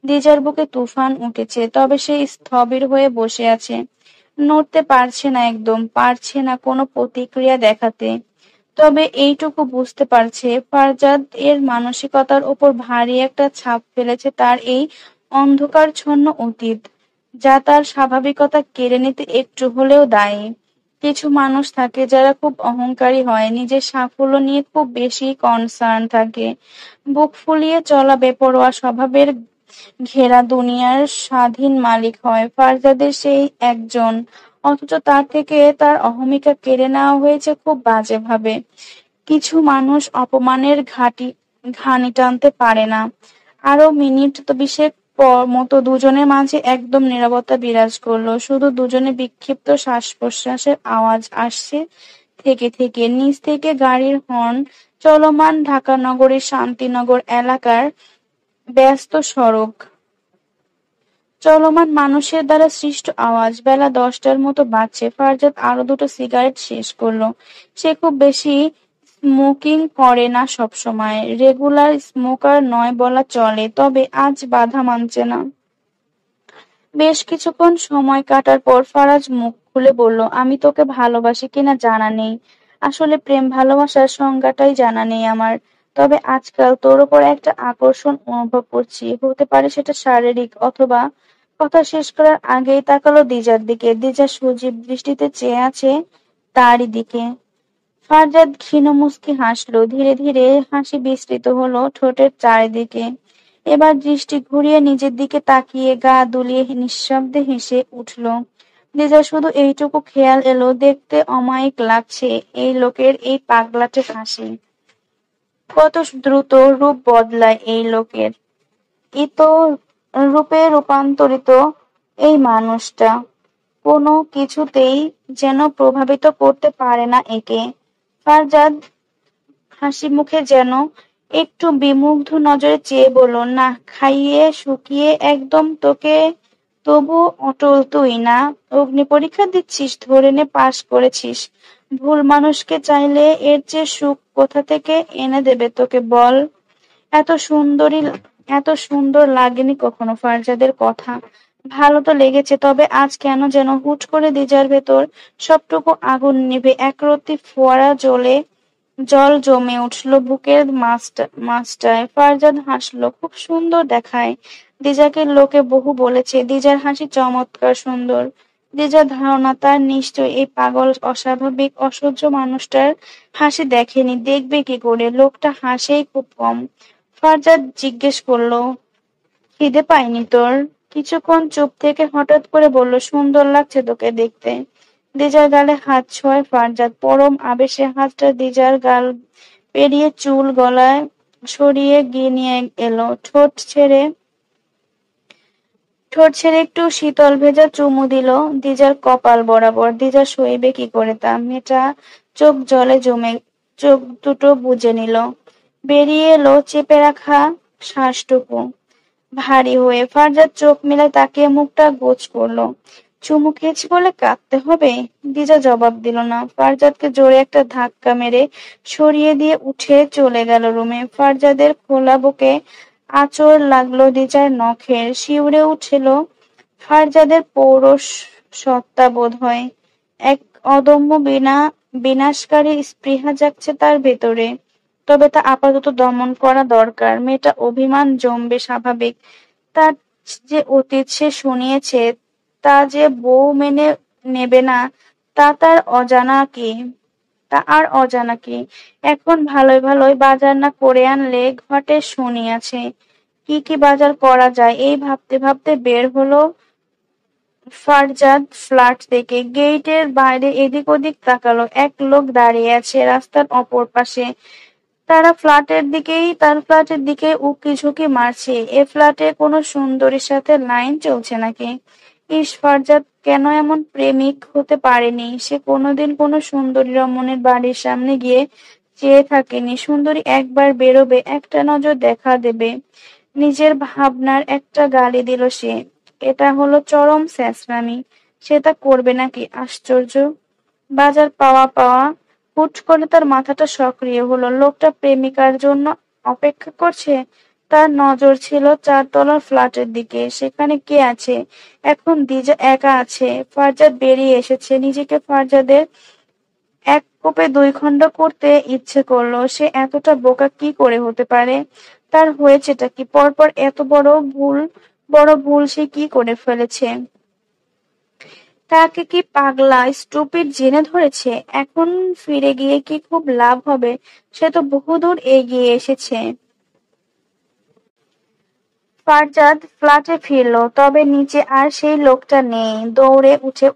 দিজার বুকে তুফান উঠেছে, তবে সে স্থবির হয়ে বসে আছে। নড়তে পারছে না, একদম পারছে না কোনো প্রতিক্রিয়া দেখাতে। তবে এইটুকু বুঝতে পারছে, ফারজাদ এর মানসিকতার ওপর ভারী একটা ছাপ ফেলেছে তার এই অন্ধকারচ্ছন্ন অতীত, যা তার স্বাভাবিকতা কেড়ে নিতে একটু হলেও দায়ী। কিছু মানুষ থাকে যারা খুব অহংকারী হয়, নিজের সাফল্য নিয়ে খুব বেশি কনসার্ন থাকে, বুক ফুলিয়ে চলা বেপরোয়া স্বভাবের ঘেরা দুনিয়ার স্বাধীন মালিক হয়। ফারজাদের সেই একজন, অথচ তার থেকে তার অহমিকা কেড়ে নেওয়া হয়েছে খুব বাজেভাবে। কিছু মানুষ অপমানের ঘানি টানতে পারে না। আরো মিনিট বিশেক মতো দুজনের মাঝে একদম নীরবতা বিরাজ করলো, শুধু দুজনে বিক্ষিপ্ত শ্বাস প্রশ্বাসের আওয়াজ আসছে থেকে থেকে। নিচ থেকে গাড়ির হর্ন, চলমান ঢাকা নগরীর শান্তিনগর এলাকার ব্যস্ত সড়ক, চলমান মানুষের দ্বারা সৃষ্ট আওয়াজ। বেলা 10টার মতো বাজছে। ফারজাদ আরো দুটো সিগারেট শেষ করলো। সে খুব বেশি স্মোকিং করে না সবসময়, রেগুলার স্মোকার নয় বলা চলে, তবে আজ বাধা মানছে না। বেশ কিছুক্ষণ সময় কাটার পর ফারাজ মুখ খুলে বলল, আমি তোকে ভালোবাসি কিনা জানা নেই, আসলে প্রেম ভালোবাসার সংজ্ঞাটাই জানা নেই আমার। তবে আজকাল তোর ওপর একটা আকর্ষণ অনুভব করছি, হতে পারে সেটা শারীরিক অথবা। কথা শেষ করার আগেই তাকালো দিজার দিকে। দিজা সজীব দৃষ্টিতে চেয়ে আছে তারই দিকে। ফারজাদ ক্ষীণ মুচকি হাসল। ধীরে ধীরে হাসি বিস্তৃত হলো ঠোঁটের চারিদিকে। এবার দৃষ্টি ঘুরিয়ে নিজের দিকে তাকিয়ে গা দুলিয়ে নিঃশব্দে হেসে উঠল। দিজার শুধু এইটুকু খেয়াল এলো, দেখতে অমায়িক লাগছে এই লোকের এই পাগলাটে হাসি। কত দ্রুত রূপ বদলায় এই লোকের। এত রূপে রূপান্তরিত এই মানুষটা কোনো কিছুতেই যেন প্রভাবিত করতে পারে না একে। ফারজাদ হাসি মুখে যেন একটু বিমুগ্ধ নজরে চেয়ে বলল, না খাইয়ে শুকিয়ে একদম তোকে, তবু অটল তুই না? অগ্নি পরীক্ষা দিচ্ছিস? ধরে নে পাশ করেছিস। ভুল মানুষকে চাইলে এর চেয়ে সুখ কোথা থেকে এনে দেবে তোকে বল? এত সুন্দরী, এত সুন্দর লাগেনি কখনো ফারজাদের কথা। ভালো তো লেগেছে, তবে আজ কেন যেন হুট করে দিজার ভেতর সবটুকু আগুন নিভে একরত্তি ফোয়ারা জল জমে উঠল বুকের মাঝটায়। ফারজাদ হাসলো, খুব সুন্দর দেখায়। দিজাকে লোকে বহু বলেছে দিজার হাসি চমৎকার সুন্দর। দিজার ধারণা তার নিশ্চয় এই পাগল অস্বাভাবিক অসহ্য মানুষটার হাসি দেখেনি, দেখবে কি করে? লোকটা হাসেই খুব কম। ফারজাদ জিজ্ঞেস করলো, খিদে পায়নি তোর? কিছুক্ষণ চুপ থেকে হঠাৎ করে বলল, সুন্দর লাগছে তোকে দেখতে। দিজার গালে হাত ছোঁয় ফারজাদ। পরম আবেশে হাতটা দিজার গাল পেরিয়ে চুল গলায় সরিয়ে গিয়ে নিয়ে এলো। ঠোঁট ছেড়ে একটু শীতল ভেজা চুমু দিল দিজার কপাল বরাবর। দিজা সইবে কি করে তা? মেয়েটা চোখ দুটো বুজে নিল। বেরিয়ে এলো চেপে রাখা শ্বাসটুকু ভারী হয়ে। ফারজাদ চোখ মেলে তাকিয়ে মুখটা গোছ করলো। চুমু খেয়েছি বলে কাঁদতে হবে? দিজা জবাব দিল না। ফারজাদকে জোরে একটা ধাক্কা মেরে সরিয়ে দিয়ে উঠে চলে গেল রুমে। ফারজাদের খোলা বুকে আঁচড় লাগলো দিজার নখের। শিউরে উঠল ফারজাদের পৌরুষ সত্তা বোধ হয়। এক অদম্য বিনাশকারী স্পৃহা জাগছে তার ভেতরে। তবে তা আপাতত দমন করা দরকার। মেয়েটা অভিমান জমবে স্বাভাবিক। তার যে অতীত সে শুনিয়েছে, তা যে বউ মেনে নেবে না তা আর অজানা কি? এখন ভালোই ভালোই বাজার না করে আনলে ঘটে শুনিয়াছে। কি কি বাজার করা যায় এই ভাবতে ভাবতে বের হলো ফারজাদ ফ্ল্যাট থেকে। গেইটের বাইরে এদিক ওদিক তাকালো। এক লোক দাঁড়িয়ে আছে রাস্তার অপর পাশে। তার ফ্ল্যাটের দিকে উকি ঝুঁকি মারছে। এ ফ্ল্যাটে কোনো সুন্দরীর সাথে লাইন চলছে নাকি? ইস, ফারজাদ কেন এমন প্রেমিক হতে পারেনি? সে কোনোদিন কোনো সুন্দরী রমণীর বাড়ির সামনে গিয়ে চেয়ে থাকেনি। সুন্দরী একবার বেরোবে, একটা নজর দেখা দেবে, নিজের ভাবনার একটা গালি দিল সে। এটা হলো চরম ছ্যাঁচড়ামি। সে তা করবে নাকি? আশ্চর্য! বাজার পাওয়া হুট করে তার মাথাটা সক্রিয় হলো। লোকটা প্রেমিকার জন্য অপেক্ষা করছে। তার নজর ছিল 4 তলার ফ্ল্যাটের দিকে। সেখানে কে আছে? এখন দিজা একা আছে। ফারজাদ বেরিয়ে এসেছে। নিজেকে ফারজাদের এক কোপে 2 খণ্ড করতে ইচ্ছে করলো। সে এতটা বোকা কি করে হতে পারে? তার হয়েছেটা কি? পরপর এত বড় ভুল সে কি করে ফেলেছে? তাকে কি পাগলা স্টুপিড জেনে ধরেছে? এখন ফিরে গিয়ে কি খুব লাভ হবে? সে তো বহুদূর এগিয়ে এসেছে। ফারজাদ ফ্ল্যাটে ফিরল, তবে নিচে আর সেই লোকটা নেই। দৌড়ে উঠে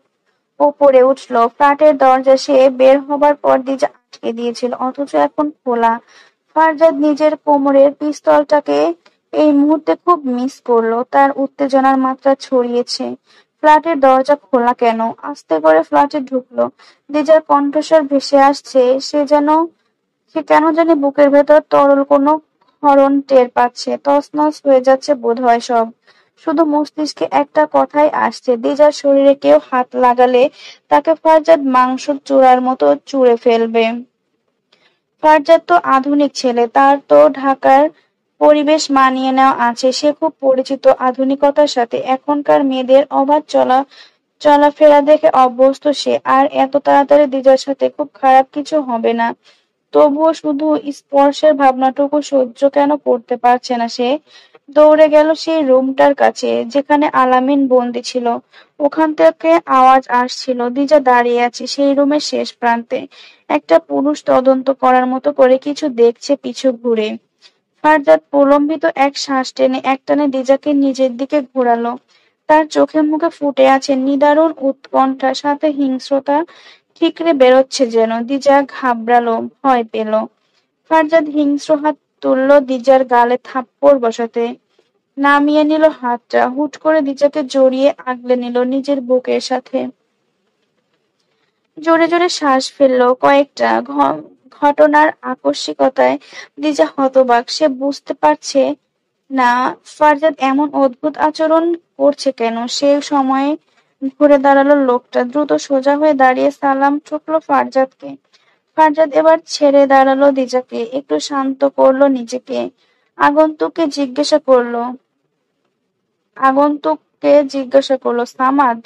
ওপরে উঠল। ফ্ল্যাটের দরজা সে বের হবার পর দিজা আটকে দিয়েছিল, অথচ এখন খোলা। ফারজাদ নিজের কোমরের পিস্তলটাকে এই মুহূর্তে খুব মিস করলো। তার উত্তেজনার মাত্রা ছড়িয়েছে। ফ্ল্যাটের দরজা খোলা কেন? আস্তে করে ফ্ল্যাটে ঢুকলো। দিজার কণ্ঠস্বর ভেসে আসছে। সে কেন জানি বুকের ভেতর তরল কোনো ক্ষরণ টের পাচ্ছে। তছনছ হয়ে যাচ্ছে বোধহয় সব। শুধু মস্তিষ্কে একটা কথাই আসছে, দিজার শরীরে কেউ হাত লাগালে তাকে ফারজাদ মাংসর চূড়ার মতো চুড়ে ফেলবে। ফারজাদ তো আধুনিক ছেলে, তার তো ঢাকার পরিবেশ মানিয়ে নেওয়া আছে। সে খুব পরিচিত আধুনিকতার সাথে। এখনকার মেয়েদের অবাধ চলাফেরা দেখে অভ্যস্ত সে। আর এত তাড়াতাড়ি দিজার সাথে খুব খারাপ কিছু হবে না। তবুও শুধু স্পর্শের ভাবনাটুকু সহ্য কেন করতে পারছে না সে। দৌড়ে গেল সেই রুমটার কাছে যেখানে আলামিন বন্দি ছিল। ওখান থেকে আওয়াজ আসছিল। দিজা দাঁড়িয়ে আছে সেই রুমের শেষ প্রান্তে। একটা পুরুষ তদন্ত করার মতো করে কিছু দেখছে পিছু ঘুরে। ফারজাদ প্রলম্বিত এক শ্বাস টেনে একটানে দিজাকে নিজের দিকে ঘোরালো। তার চোখে মুখে ফুটে আছে নিদারুণ উৎকণ্ঠা, সাথে হিংস্রতা ঠিকরে বেরোচ্ছে যেন। দিজা ঘাবড়ালো, ভয় পেল। ফারজাদ হিংস্র হাত তুলল দিজার গালে থাপ্পড় বসাতে। নামিয়ে নিল হাতটা। হুট করে দিজাকে জড়িয়ে আগলে নিল নিজের বুকের সাথে। জোরে জোরে শ্বাস ফেলল কয়েকটা। ঘটনার আকস্মিকতায় দিজা হতবাক। সে বুঝতে পারছে না ফারজাদ এমন অদ্ভুত আচরণ করছে কেন। সে সময়ে ঘুরে দাঁড়ালো লোকটা। দ্রুত সোজা হয়ে দাঁড়িয়ে সালাম ঠুকলো ফারজাদকে। ফারজাদ এবার ছেড়ে দাঁড়ালো দিজাকে, একটু শান্ত করলো নিজেকে। আগন্তুককে জিজ্ঞাসা করলো আগন্তুককে জিজ্ঞাসা করলো সামাদ?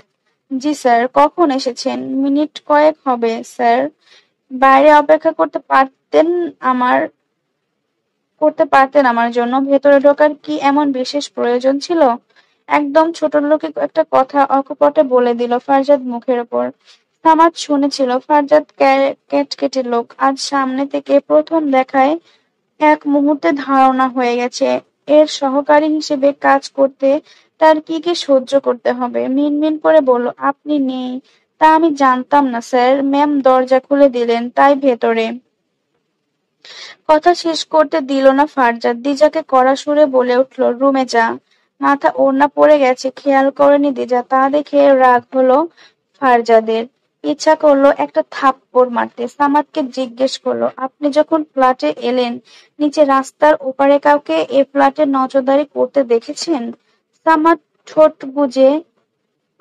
জি স্যার। কখন এসেছেন? মিনিট কয়েক হবে স্যার। বাইরে অপেক্ষা করতে পারতেন আমার জন্য? ভেতরে ঢোকার কি এমন বিশেষ প্রয়োজন ছিল? একদম ছোটলোকি একটা কথা অকপটে বলে দিল ফারজাদ মুখের ওপর। সামাদ শুনেছিল। ফারজাদ ক্যাটকেটে লোক। আজ সামনে থেকে প্রথম দেখায় এক মুহূর্তে ধারণা হয়ে গেছে এর সহকারী হিসেবে কাজ করতে তার কি কি সহ্য করতে হবে। মিনমিন করে বলল, আপনি নেই? তা আমি জানতাম না স্যার। ম্যাম দরজা খুলে দিলেন, তাই ভেতরে। কথা শেষ করতে দিল না ফারজাদ। দিজাকে কড়া সুরে বলে উঠল, রুমে যা। মাথা ওড়না পড়ে গেছে, খেয়াল করেনি দিজা। তা দেখে রাগ হলো ফারজাদের। ইচ্ছা করলো একটা থাপ্পড় মারতে। সামাদকে জিজ্ঞেস করলো, আপনি যখন ফ্ল্যাটে এলেন নিচে রাস্তার ওপারে কাউকে এ ফ্ল্যাটে নজরদারি করতে দেখেছেন? সামাদ ঠোঁট গুজে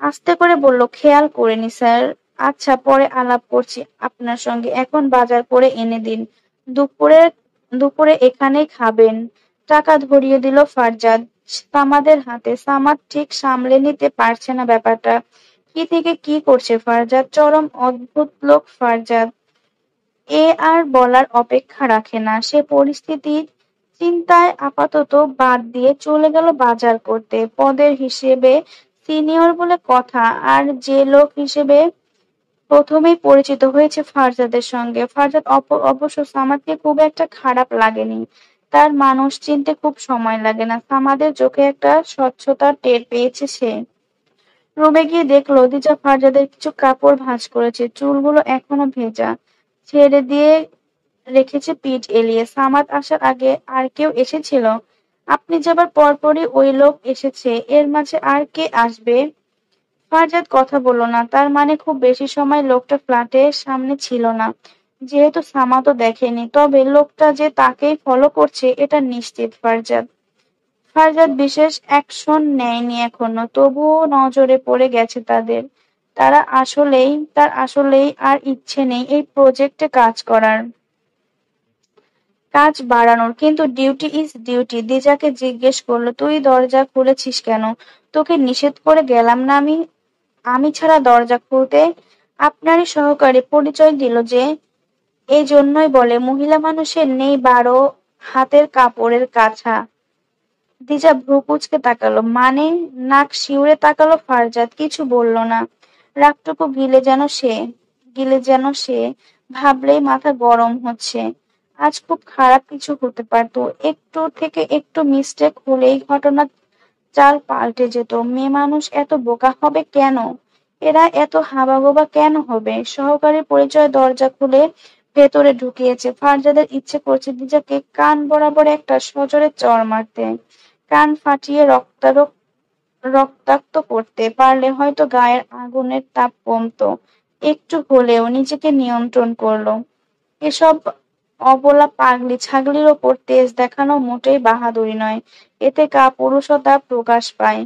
আস্তে করে বলল, খেয়াল করিনি স্যার। আচ্ছা, পরে আলাপ করছি আপনার সঙ্গে। এখন বাজার করে এনে দিন। দুপুরে দুপুরে এখানেই খাবেন। টাকা ধরিয়ে দিল ফারজাদ সামাদের হাতে। সামাদ ঠিক সামলে নিতে পারছে না ব্যাপারটা। কি থেকে কি করছে ফারজাদ। চরম অদ্ভুত লোক ফারজাদ। এ আর বলার অপেক্ষা রাখে না। সে পরিস্থিতির চিন্তায় আপাতত বাদ দিয়ে চলে গেল বাজার করতে। পদের হিসেবে সিনিয়র বলে কথা, আর যে লোক হিসেবে প্রথমেই পরিচিত হয়েছে ফারজাদের সঙ্গে। ফারজাদ অবশ্য সামাদকে খুব একটা খারাপ লাগেনি। তার মানুষ চিনতে খুব সময় লাগে না। সামাদের চোখে একটা স্বচ্ছতা টের পেয়েছে সে। রুমে গিয়ে দেখলো দিজা ফারজাদের কিছু কাপড় ভাঁজ করেছে। চুলগুলো এখনো ভেজা, ছেড়ে দিয়ে রেখেছে পিঠ এলিয়ে। সামাদ আসার আগে আর কেউ এসেছিল? আপনি যাবার পরপরই ওই লোক এসেছে। এর মাঝে আর কে আসবে? ফারজাদ কথা বলল না। তার মানে খুব বেশি সময় লোকটা ফ্ল্যাটের সামনে ছিল না। যেহেতু সামাদও দেখেনি, তবে লোকটা যে তাকেই ফলো করছে এটা নিশ্চিত। ফারজাদ বিশেষ অ্যাকশন নেয়নি এখনো, তবুও নজরে পড়ে গেছে তাদের। তার আসলেই আর ইচ্ছে নেই এই প্রজেক্টে কাজ করার, কাজ বাড়ানোর। কিন্তু ডিউটি ইজ ডিউটি। দিজাকে জিজ্ঞেস করলো, তুই দরজা খুলেছিস কেন? তোকে নিষেধ করে গেলাম না আমি? আমি ছাড়া দরজা খুলতে? আপনারই সহকারী পরিচয় দিল যে। এই জন্যই বলে মহিলা মানুষের নেই 12 হাতের কাপড়ের কাছা। দিজা ভ্রু কুঁচকে তাকালো। মানে? নাক শিউরে তাকালো ফারজাদ। কিছু বলল না। রাগটুকু গিলে যেন সে ভাবলেই মাথা গরম হচ্ছে। আজ খুব খারাপ কিছু হতে পারতো, একটু থেকে একটু মিস্টেক হলেই ঘটনা চাল পাল্টে যেত। মেয়ে মানুষ এত বোকা হবে কেন? এরা এত হাবাগোবা কেন হবে? সহকারী পরিচয় দরজা খুলে ভেতরে ঢুকিয়েছে। ফারজাদের ইচ্ছে করছে দিজাকে কান বরাবর একটা সজোরে চড় মারতে, কান ফাটিয়ে রক্তাক্ত করতে পারলে হয়তো গায়ের আগুনের তাপ কমতো একটু হলেও। নিজেকে নিয়ন্ত্রণ করলো। এসব অবলা পাগলি ছাগলির ওপর তেজ দেখানো মোটেই বাহাদুরি নয়, এতে কাপুরুষতা প্রকাশ পায়।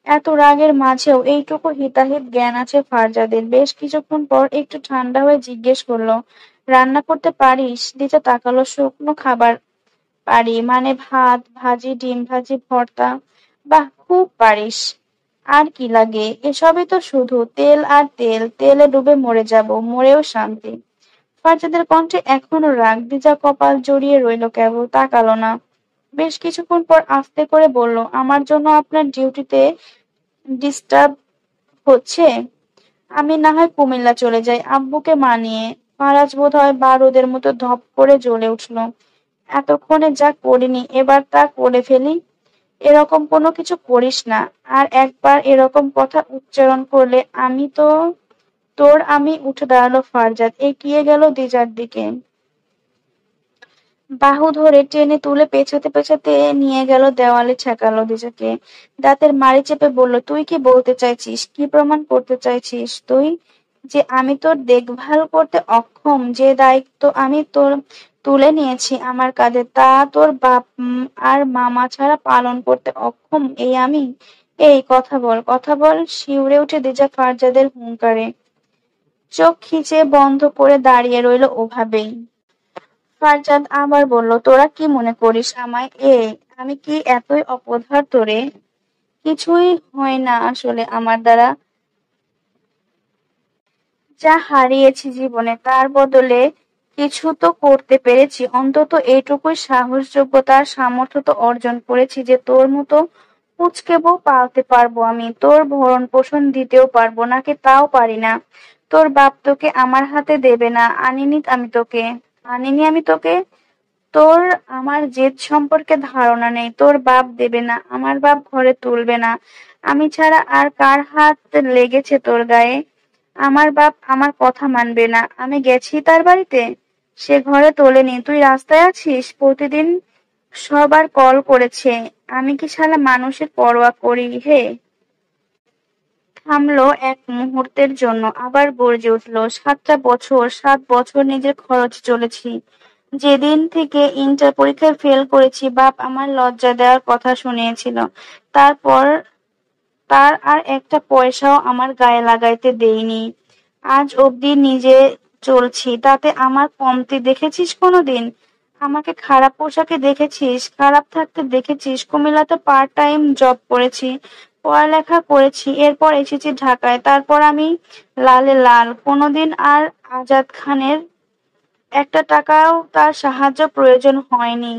এত রাগের মাঝেও এইটুকু হিতাহিত জ্ঞান আছে ফারজাদের। বেশ কিছুক্ষণ পর একটু ঠান্ডা হয়ে জিজ্ঞেস করলো, রান্না করতে পারিস? দিজা তাকালো। শুকনো খাবার পারি, মানে ভাত, ভাজি, ডিম ভাজি, ভর্তা। বাহ, খুব পারিস। আর কি লাগে? এসবই তো শুধু তেল আর তেল, তেলে ডুবে মরে যাব, মরেও শান্তি। ফারজাদের কণ্ঠে এখনো রাগ। দিজা কপাল জড়িয়ে রইল কেবল, তাকালো না। বেশ কিছুক্ষণ পর আস্তে করে বলল, আমার জন্য আপনার ডিউটিতে ডিস্টার্ব হচ্ছে? আমি না হয় কুমিল্লা চলে যাই আব্বুকে মানিয়ে। ফারাজ বোধহয় বারুদের মতো ধপ করে জ্বলে উঠল। এতক্ষণে যা করিনি এবার তা করে ফেলি। এরকম কোনো কিছু করিস না। আর একবার এরকম কথা উচ্চারণ করলে আমি উঠে দাঁড়ালো ফারজাদ, এগিয়ে গেল দিজার দিকে। বাহু ধরে টেনে তুলে পেছাতে পেছাতে নিয়ে গেল, দেওয়ালে ঠেকালো দিজাকে। দাঁতের মাড়ি চেপে বলল, তুই কি বলতে চাইছিস? কি প্রমাণ করতে চাইছিস তুই? যে আমি তোর দেখভাল করতে অক্ষম, যে দায়িত্ব আমি তোর তুলে নিয়েছি আমার কাঁধে তা তোর বাপ আর মামা ছাড়া পালন করতে অক্ষম, এই আমি? এই কথা বল, কথা বল। শিউরে উঠে দিজা ফারজাদের হুংকারে। চোখ খিচে বন্ধ করে দাঁড়িয়ে রইল ওভাবেই। ফারজাদ আবার বলল, তোরা কি মনে করিস আমায়? আমি কি এতই অপদার্থ রে? কিছুই হয় না আসলে আমার দ্বারা। যা হারিয়েছি জীবনে তার বদলে কিছু তো করতে পেরেছি, অন্তত এইটুকুই সাহস, যোগ্যতা আর সামর্থ্য তো অর্জন করেছি যে তোর মতো পুচকে বউ পালতে পারবো আমি, তোর ভরণ পোষণ দিতেও পারবো, নাকি তাও পারি না? তোর বাপ তোকে আমার হাতে দেবে না। আনিনি আমি তোকে। তোর আমার জেদ সম্পর্কে ধারণা নেই। তোর বাপ দেবে না, আমার বাপ ঘরে তুলবে না। আমি ছাড়া আর কার হাত লেগেছে তোর গায়ে? আমার বাপ আমার কথা মানবে না। আমি গেছি তার বাড়িতে, সে ঘরে তোলেনি। তুই রাস্তায় আছিস, প্রতিদিন সবার কল করেছে। আমি কি শালা মানুষের পরোয়া করি হে? থামলো এক মুহূর্তের জন্য, আবার গর্জে উঠল, 7 বছর নিজের খরচ চলেছি। যেদিন থেকে ইন্টার পরীক্ষায় ফেল করেছি বাপ আমার লজ্জা দেওয়ার কথা শুনিয়েছিল, তারপর তার আর একটা পয়সাও আমার গায়ে লাগাইতে দেইনি। আজ অবধি নিজে চলছি, তাতে আমার কমতি দেখেছিস কোনোদিন? আমাকে খারাপ পোশাকে দেখেছিস, খারাপ থাকতে দেখেছিস? কুমিল্লাতে পার্ট টাইম জব করেছি, পড়ালেখা করেছি, এরপর এসেছি ঢাকায়। তারপর আমি লালে লাল। কোনোদিন আর আজাদ খানের একটা টাকাও তার সাহায্য প্রয়োজন হয়নি।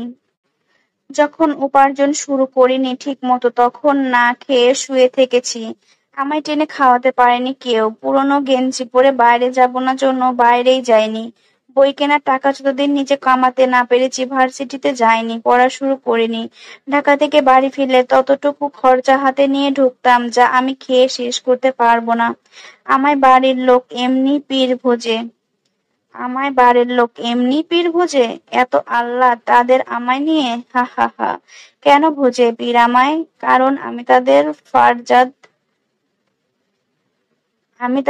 যখন উপার্জন শুরু করিনি ঠিক মতো তখন না খেয়ে শুয়ে থেকেছি। আমায় টেনে খাওয়াতে পারেনি কেউ। পুরনো গেঞ্জি পরে বাইরে যাব না জন্য বাইরেই যাইনি। বই কেনার টাকা যতদিন নিজে কামাতে না পেরেছি ভার্সিটিতে যাইনি, পড়া শুরু করিনি। ঢাকা থেকে বাড়ি ফিরলে ততটুকু খরচা হাতে নিয়ে ঢুকতাম যা আমি খেয়ে শেষ করতে পারবো না। আমায় বাড়ির লোক এমনি পীর ভোজে। এত আহ্লাদ তাদের আমায় নিয়ে, হা হা হা। কেন ভোজে পীর আমায়? কারণ আমি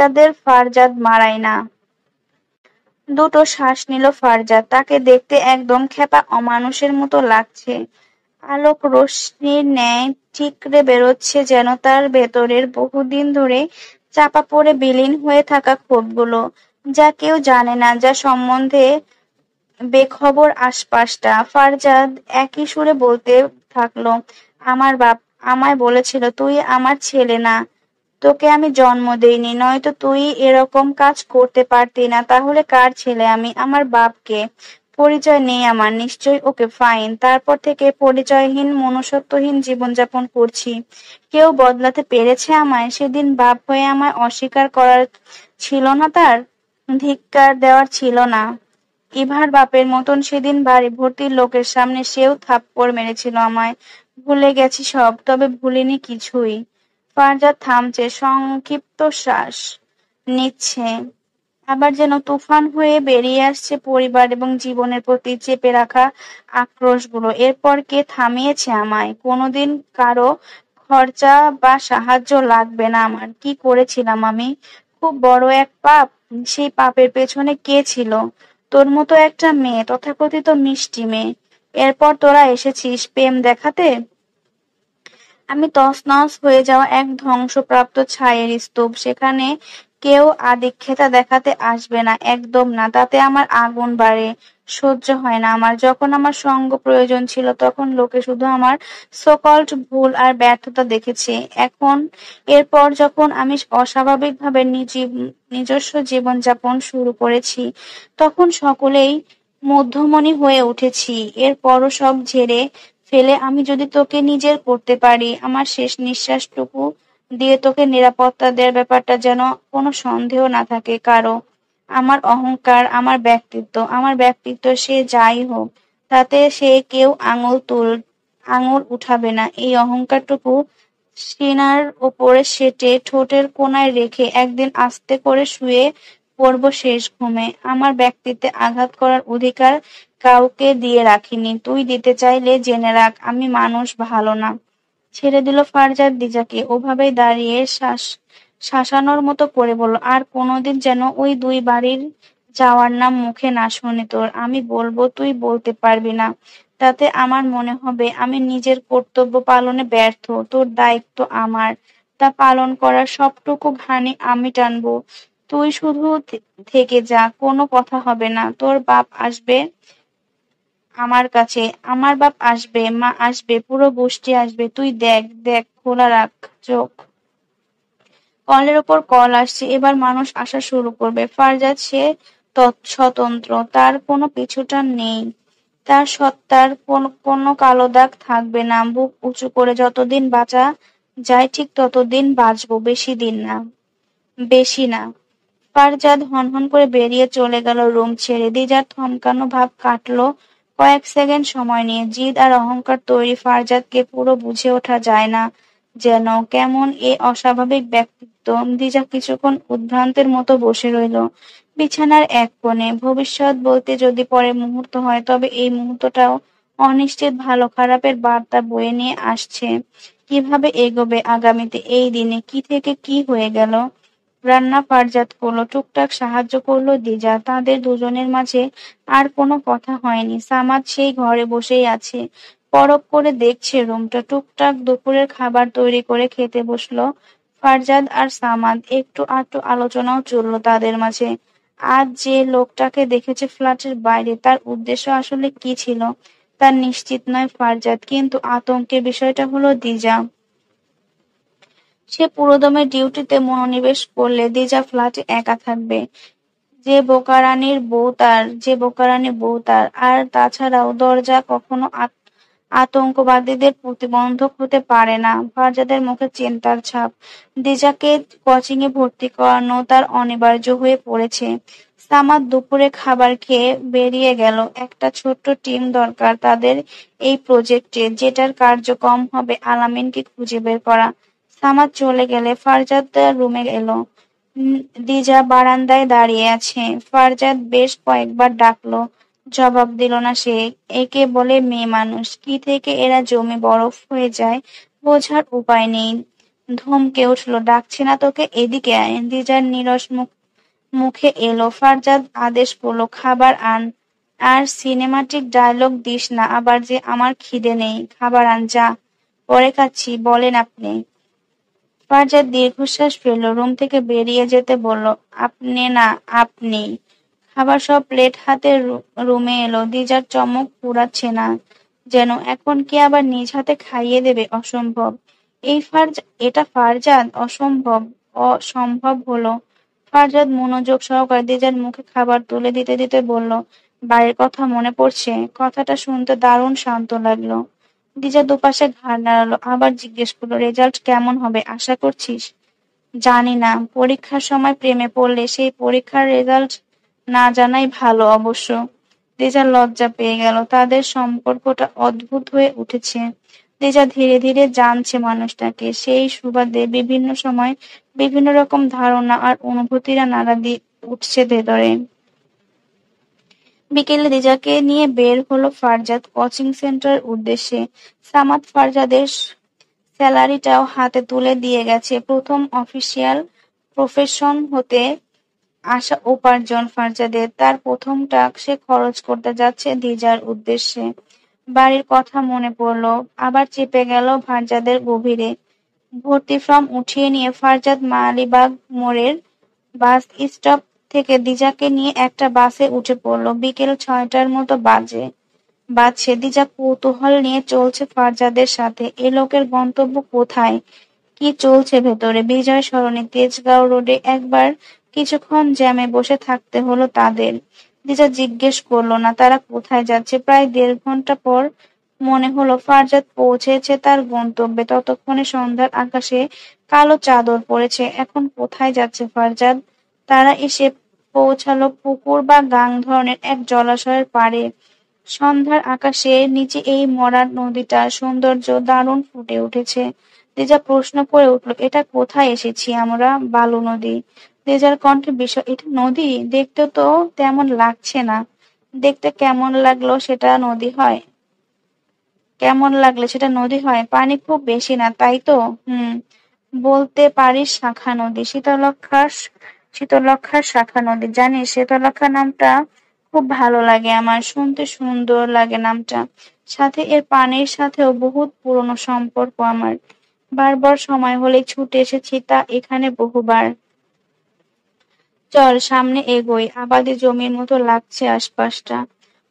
তাদের ফারজাদ মারাই না। দুটো শ্বাস নিল ফারজাদ। তাকে দেখতে একদম খেপা অমানুষের মতো লাগছে। আলোক রশ্মির ন্যায় ঠিকরে বেরোচ্ছে যেন তার ভেতরের বহুদিন ধরে চাপা পড়ে বিলীন হয়ে থাকা ক্ষোভগুলো, যা কেউ জানে না, যা সম্বন্ধে বেখবর আশপাশটা। ফারজাদ একই সুরে বলতে থাকলো, আমার বাপ আমায় বলেছিল তুই আমার ছেলে না, তোকে আমি জন্ম দেইনি, নয়তো তুই এরকম কাজ করতে পারতি না। তাহলে কার ছেলে আমি? আমার বাপকে। পরিচয় নেই আমার, নিশ্চয়ই। ওকে, ফাইন। তারপর থেকে পরিচয়হীন মনুষ্যত্বহীন জীবনযাপন করছি। কেউ বদলাতে পেরেছে আমায়? সেদিন বাপ হয়ে আমায় অস্বীকার করার ছিল না, তার ধিক্কার দেওয়ার ছিল না। ইভার বাপের মতন সেদিন বাড়ি ভর্তি লোকের সামনে সেও থাপ্পড় মেরেছিল আমায়। ভুলে গেছি সব, তবে ভুলিনি কিছুই। ফারজাদ থামছে, সংক্ষিপ্ত শ্বাস নিচ্ছে। আবার যেন তুফান হয়ে বেরিয়ে আসছে পরিবার এবং জীবনের প্রতি চেপে রাখা আক্রোশগুলো। এরপর কে থামিয়েছে আমায়? কোনোদিন কারো খরচা বা সাহায্য লাগবে না আমার। কি করেছিলাম আমি? খুব বড় এক পাপ। সেই পাপের পেছনে কে ছিল? তোর মতো একটা মেয়ে, তথাকথিত মিষ্টি মেয়ে। এরপর তোরা এসেছিস প্রেম দেখাতে। আমি তছনছ হয়ে যাওয়া এক ধ্বংসপ্রাপ্ত ছাইয়ের স্তূপ। সেখানে কেউ আদিক্ষেতা দেখাতে আসবে না, একদম না। তাতে আমার আগুন বাড়ে, সহ্য হয় না আমার। যখন আমার সঙ্গ প্রয়োজন ছিল তখন লোকে শুধু আমার সো-কল্ড ভুল আর ব্যর্থতা দেখেছে। এরপর যখন আমি অস্বাভাবিকভাবে নিজস্ব জীবনযাপন শুরু করেছি, তখন সকলেই মধ্যমণি হয়ে উঠেছি। এরপরও সব ঝেড়ে ফেলে আমি যদি তোকে নিজের করতে পারি, আমার শেষ নিঃশ্বাসটুকু দিয়ে তোকে নিরাপত্তা দেওয়ার ব্যাপারটা যেন কোনো সন্দেহ না থাকে কারো। আমার অহংকার, আমার ব্যক্তিত্ব সে যাই হোক, তাতে সে কেউ আঙুল উঠাবে না। এই অহংকারটুকু সিনার ওপরে সেটে ঠোঁটের কোণায় রেখে একদিন আস্তে করে শুয়ে পড়ব শেষ ঘুমে। আমার ব্যক্তিত্বে আঘাত করার অধিকার কাউকে দিয়ে রাখিনি। তুই দিতে চাইলে জেনে রাখ, আমি মানুষ ভালো না। ছেড়ে দিল ফারজাদ দিজাকে। ওভাবেই দাঁড়িয়ে শাসানোর মতো করে বলল, আর কোনোদিন যেন ওই দুই বাড়ির যাওয়ার নাম মুখে না শুনি তোর। আমি বলবো, তুই বলতে পারবি না। তাতে আমার মনে হবে আমি নিজের কর্তব্য পালনে ব্যর্থ। তোর দায়িত্ব আমার, তা পালন করার সবটুকু ঘানি আমি টানবো। তুই শুধু থেকে যা, কোনো কথা হবে না। তোর বাপ আসবে আমার কাছে, আমার বাপ আসবে, মা আসবে, পুরো গোষ্ঠী আসবে। তুই দেখ দেখ, খোলা রাখ চোখ। কলের ওপর কল আসছে, এবার মানুষ আসা শুরু করবে। ফারজাদ সে স্বতন্ত্র, তার কোনো পিছুটান নেই। তার সত্তার কোনো কালো দাগ থাকবে না। বুক উঁচু করে যতদিন বাঁচা যায় ঠিক ততদিন বাঁচবো, বেশি দিন না, বেশি না। ফারজাদ হনহন করে বেরিয়ে চলে গেল রুম ছেড়ে। দিজার থমকানো ভাব কাটলো কয়েক সেকেন্ড সময় নিয়ে। জিদ আর অহংকার তৈরি ফারজাদকে পুরো বুঝে ওঠা যায় না যেন। কেমন এ অস্বাভাবিক ব্যক্তিত্ব। দিজা কিছুক্ষণ উদ্ভ্রান্তের মতো বসে রইল বিছানার এক কোণে। ভবিষ্যৎ বলতে যদি পরে মুহূর্ত হয়, তবে এই মুহূর্তটাও অনিশ্চিত, ভালো খারাপের বার্তা বয়ে নিয়ে আসছে। কিভাবে এগোবে আগামীতে? এই দিনে কি থেকে কি হয়ে গেল? রান্না ফারজাদ করলো, টুকটাক সাহায্য করলো দিজা। তাদের দুজনের মাঝে আর কোনো কথা হয়নি। সামাদ সেই ঘরে বসেই আছে, পরখ করে দেখছে রুমটা। টুকটাক দুপুরের খাবার তৈরি করে খেতে বসলো ফারজাদ আর সামাদ। একটু আধটু আলোচনাও চলল তাদের মাঝে। আজ যে লোকটাকে দেখেছে ফ্ল্যাটের বাইরে, তার উদ্দেশ্য আসলে কি ছিল তার নিশ্চিত নয় ফারজাদ, কিন্তু আতঙ্কের বিষয়টা হলো দিজা। সে পুরোদমে ডিউটিতে মনোনিবেশ করলে দিজা ফ্ল্যাটে একা থাকবে। যে বোকারানি বউ তার। আর তাছাড়াও দরজা কখনো আতঙ্কবাদীদের প্রতিবন্ধক হতে পারে না। ফারজাদের মুখে চিন্তার ছাপ। দিজাকে কোচিংয়ে ভর্তি করানো তার অনিবার্য হয়ে পড়েছে। সামাদ দুপুরে খাবার খেয়ে বেরিয়ে গেল। একটা ছোট্ট টিম দরকার তাদের এই প্রজেক্টে, যেটার কার্যক্রম হবে আলামিনকে খুঁজে বের করা। সামাদ চলে গেলে ফারজাদ তার রুমে এলো। দিজা বারান্দায় দাঁড়িয়ে আছে। ফারজাদ বেশ কয়েকবার ডাকলো, জবাব দিল না সে। একে বলে মেয়ে মানুষ, কি থেকে এরা জমে বরফ হয়ে যায় বোঝার উপায় নেই। ধমকে উঠল, ডাকছি না তোকে, এদিকে আয়। দিজার নিরস মুখে এলো। ফারজাদ আদেশ করলো, খাবার আন। আর সিনেমাটিক ডায়লগ দিস না আবার যে আমার খিদে নেই, খাবার আন যা। পরে খাচ্ছি, বলেন আপনি। ফারজাদ দীর্ঘশ্বাস ফেলল, রুম থেকে বেরিয়ে যেতে বলল, আপনি না, আপনি। খাবার সব প্লেট হাতে রুমে এলো। দিজার চমক ফুরাচ্ছে না যেন। এখন কি আবার নিজ হাতে খাইয়ে দেবে? অসম্ভব। এটা ফারজাদ? অসম্ভব হলো। ফারজাদ মনোযোগ সহকারে দিজার মুখে খাবার তুলে দিতে দিতে বলল, বাড়ির কথা মনে পড়ছে? কথাটা শুনতে দারুণ শান্ত লাগলো। দিজা দুপাশে ঘাড় নাড়ালো, আবার জিজ্ঞেস করলো, রেজাল্ট কেমন হবে আশা করছিস? জানি না, পরীক্ষার সময় প্রেমে পড়লে সেই পরীক্ষার রেজাল্ট না জানাই ভালো অবশ্য। দিজা লজ্জা পেয়ে গেল, তাদের সম্পর্কটা অদ্ভুত হয়ে উঠেছে। দিজা ধীরে ধীরে জানছে মানুষটাকে, সেই সুবাদে বিভিন্ন সময় বিভিন্ন রকম ধারণা আর অনুভূতিরা নাড়া দিয়ে উঠছে ভেতরে। বিকেলে দিজাকে নিয়ে বের হলো ফারজাদ কোচিং সেন্টারের উদ্দেশ্যে। সামাদ ফারজাদের স্যালারিটাও হাতে তুলে দিয়ে গেছে। প্রথম অফিসিয়াল প্রফেশন হতে আসা উপার্জন ফারজাদের, তার প্রথম টাকা সে খরচ করতে যাচ্ছে দিজার উদ্দেশ্যে। বাড়ির কথা মনে পড়লো, আবার চেপে গেল ফারজাদের গভীরে। ভর্তি ফর্ম উঠিয়ে নিয়ে ফারজাদ মালিবাগ মোড়ের বাস স্টপ থেকে দিজাকে নিয়ে একটা বাসে উঠে পড়লো। বিকেল 6টার মতো বাজছে। দিজা কৌতূহল নিয়ে চলছে ফারজাদের সাথে। এ লোকের গন্তব্য কোথায়? কি চলছে ভেতরে? বিজয় সরণি তেজগাঁও রোডে একবার কিছুক্ষণ জ্যামে বসে থাকতে হলো তাদের। দিজা জিজ্ঞেস করলো না তারা কোথায় যাচ্ছে। প্রায় 1.5 ঘন্টা পর মনে হলো ফারজাদ পৌঁছেছে তার গন্তব্যে। ততক্ষণে সন্ধ্যার আকাশে কালো চাদর পড়েছে। এখন কোথায় যাচ্ছে ফারজাদ? তারা এসে পৌঁছালো পুকুর বা গাং ধরনের এক জলাশয়ের পাড়ে। সন্ধ্যার আকাশে নিচে এই মরার নদীটার সৌন্দর্য দারুণ ফুটে উঠেছে। তেজা প্রশ্ন করে উঠল, এটা কোথায় এসেছি আমরা? বালু নদী। তেজার কণ্ঠে বিষয়, এটা নদী? দেখতে তো তেমন লাগছে না। দেখতে কেমন লাগলো সেটা নদী হয়? কেমন লাগলে সেটা নদী হয়? পানি খুব বেশি না, তাই তো? বলতে পারিস শাখা নদী। শীতলক্ষার শাখা নদী। জানিস, শীতলক্ষা নামটা খুব ভালো লাগে আমার, শুনতে সুন্দর লাগে নামটা। সাথে এর পানির সাথেও বহুত পুরনো সম্পর্ক আমার। বারবার সময় হলেই ছুটে এসেছি তা এখানে বহুবার। চল সামনে এগোই। আবাদি জমির মতো লাগছে আশপাশটা।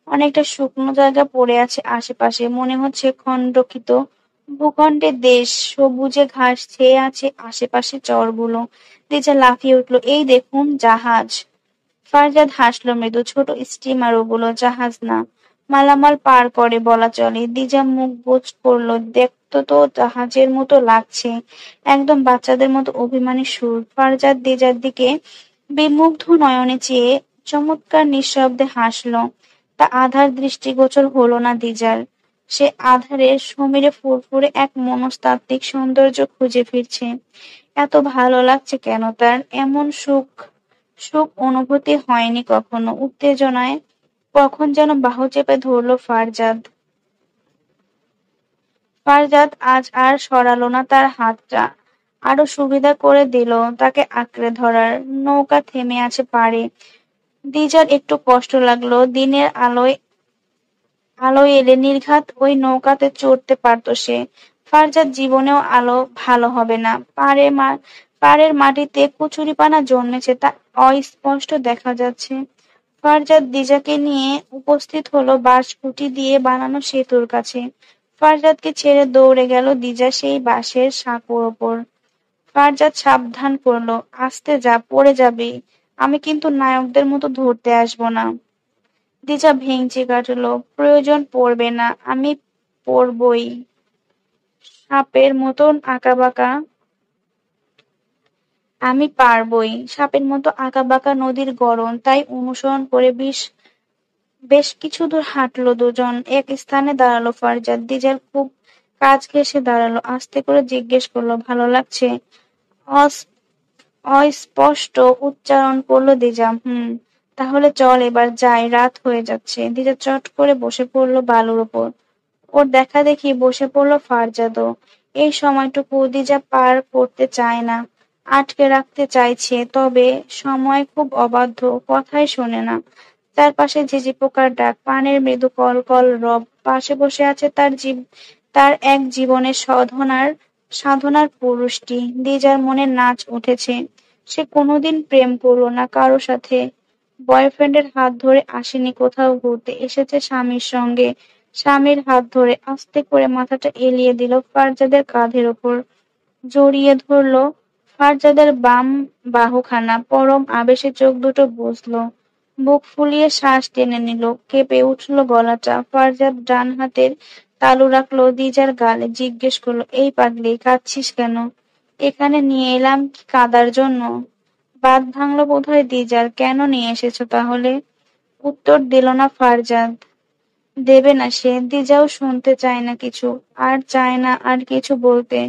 অনেকটা শুকনো জায়গা পড়ে আছে আশেপাশে, মনে হচ্ছে খণ্ডকিত ভূখণ্ডের দেশ। সবুজে ঘাস ছেয়ে আছে আশেপাশে চরগুলো। তেজা লাফিয়ে উঠল, এই দেখুন জাহাজ। ফারজাদ হাসলো মৃদু, ছোট স্টিমার ওগুলো, জাহাজ না। মালামাল পার করে বলা চলে। দিজা মুখ গোছ করলো, দেখতো তো জাহাজের মতো লাগছে। একদম বাচ্চাদের মতো অভিমানী সুর। ফারজাদ দিজার দিকে বিমুগ্ধ নয়নে চেয়ে চমৎকার নিঃশব্দে হাসলো। তা আধার দৃষ্টিগোচর হলো না দিজার। সে আধারের সমীরে ফুরফুরে এক মনস্তাত্ত্বিক সৌন্দর্য খুঁজে ফিরছে। এত ভালো লাগছে কেন তার? এমন সুখ অনুভূতি হয়নি কখনো। উত্তেজনায় কখন যেন বাহু চেপে ধরল ফারজাদ। ফারজাদ আজ আর সরালো না তার হাতটা, আরো সুবিধা করে দিল তাকে আঁকড়ে ধরার। নৌকা থেমে আছে পাড়ে। দিজার একটু কষ্ট লাগলো। দিনের আলোয় এলে নির্ঘাত ওই নৌকাতে চড়তে পারত সে। ফারজাদ জীবনেও আলো ভালো হবে না। পাড়ের মাটিতে কচুরিপানা জন্মেছে, তা অস্পষ্ট দেখা যাচ্ছে। ফারজাদ দিজাকে নিয়ে উপস্থিত হলো বাঁশকুটি দিয়ে বানানো সেতুর কাছে। ফারজাদকে ছেড়ে দৌড়ে গেল দিজা সেই বাঁশের সাঁকোর ওপর। ফারজাদ সাবধান করলো, আস্তে যা, পড়ে যাবি। আমি কিন্তু নায়কদের মতো ধরতে আসবো না। দিজা ভেঙচি কাটলো, প্রয়োজন পড়বে না, আমি পড়বই। সাপের মতন আঁকাবাঁকা আমি পারবই। সাপের মতো আঁকাবাঁকা নদীর গড়ন, তাই অনুসরণ করে বেশ কিছু দূর হাঁটলো দুজন। এক স্থানে দাঁড়ালো ফারজাদ। দিজার খুব কাছ ঘেঁষে দাঁড়ালো, আস্তে করে জিজ্ঞেস করলো, ভালো লাগছে? অস্পষ্ট উচ্চারণ করলো দিজা। তাহলে চল এবার যাই, রাত হয়ে যাচ্ছে। দিজা চট করে বসে পড়লো বালুর ওপর। ওর দেখা দেখি বসে পড়লো ফারজাদও। এই সময়টুকু দিজা পার করতে চায় না, আটকে রাখতে চাইছে, তবে সময় খুব অবাধ্য, কথাই শোনে না। চারপাশে ঝিঁঝি পোকার ডাক, পানের মৃদু কলকল রব। পাশে বসে আছে তার এক জীবনের সাধনার পুরুষটি। দিজার মনে নাচ উঠেছে। সে কোনোদিন প্রেম করলো না কারো সাথে। বয়ফ্রেন্ডের হাত ধরে আসেনি কোথাও ঘুরতে, এসেছে স্বামীর সঙ্গে। স্বামীর হাত ধরে আস্তে করে মাথাটা এলিয়ে দিল ফারজাদের কাঁধের ওপর। জড়িয়ে ধরলো ফারজাদের বাম বাহুখানা। পরম আবেশে চোখ দুটো বুজলো। বুক ফুলিয়ে শ্বাস টেনে নিল, কেঁপে উঠল গলাটা। ফারজাদ ডান হাতের তালু রাখলো দিজার গালে, জিজ্ঞেস করলো, এই পাগলি, কাঁদছিস কেন? এখানে নিয়ে এলাম কি কাঁদার জন্য? বাঁধ ভাঙলো বোধহয় দিজার। কেন নিয়ে এসেছো তাহলে? উত্তর দিল না ফারজাদ। দেবে না সে। দিজাও শুনতে চায় না কিছু, আর চায় না আর কিছু বলতে।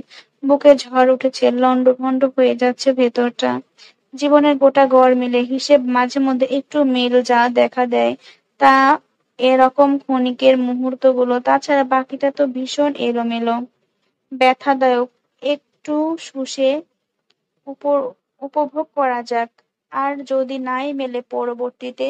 বুকে ঝড় উঠেছে, লন্ডভন্ড হয়ে যাচ্ছে ভেতরটা। জীবনের গোটা গড়মিলে হিসেব মাঝে মধ্যে একটু মিল যা দেখা দেয়, তা এরকম ক্ষণিকের মুহূর্তগুলো। তাছাড়া বাকিটা তো ভীষণ এলোমেলো, ব্যথাদায়ক। একটু শুষে উপভোগ করা যাক। আর যদি নাই মেলে পরবর্তীতে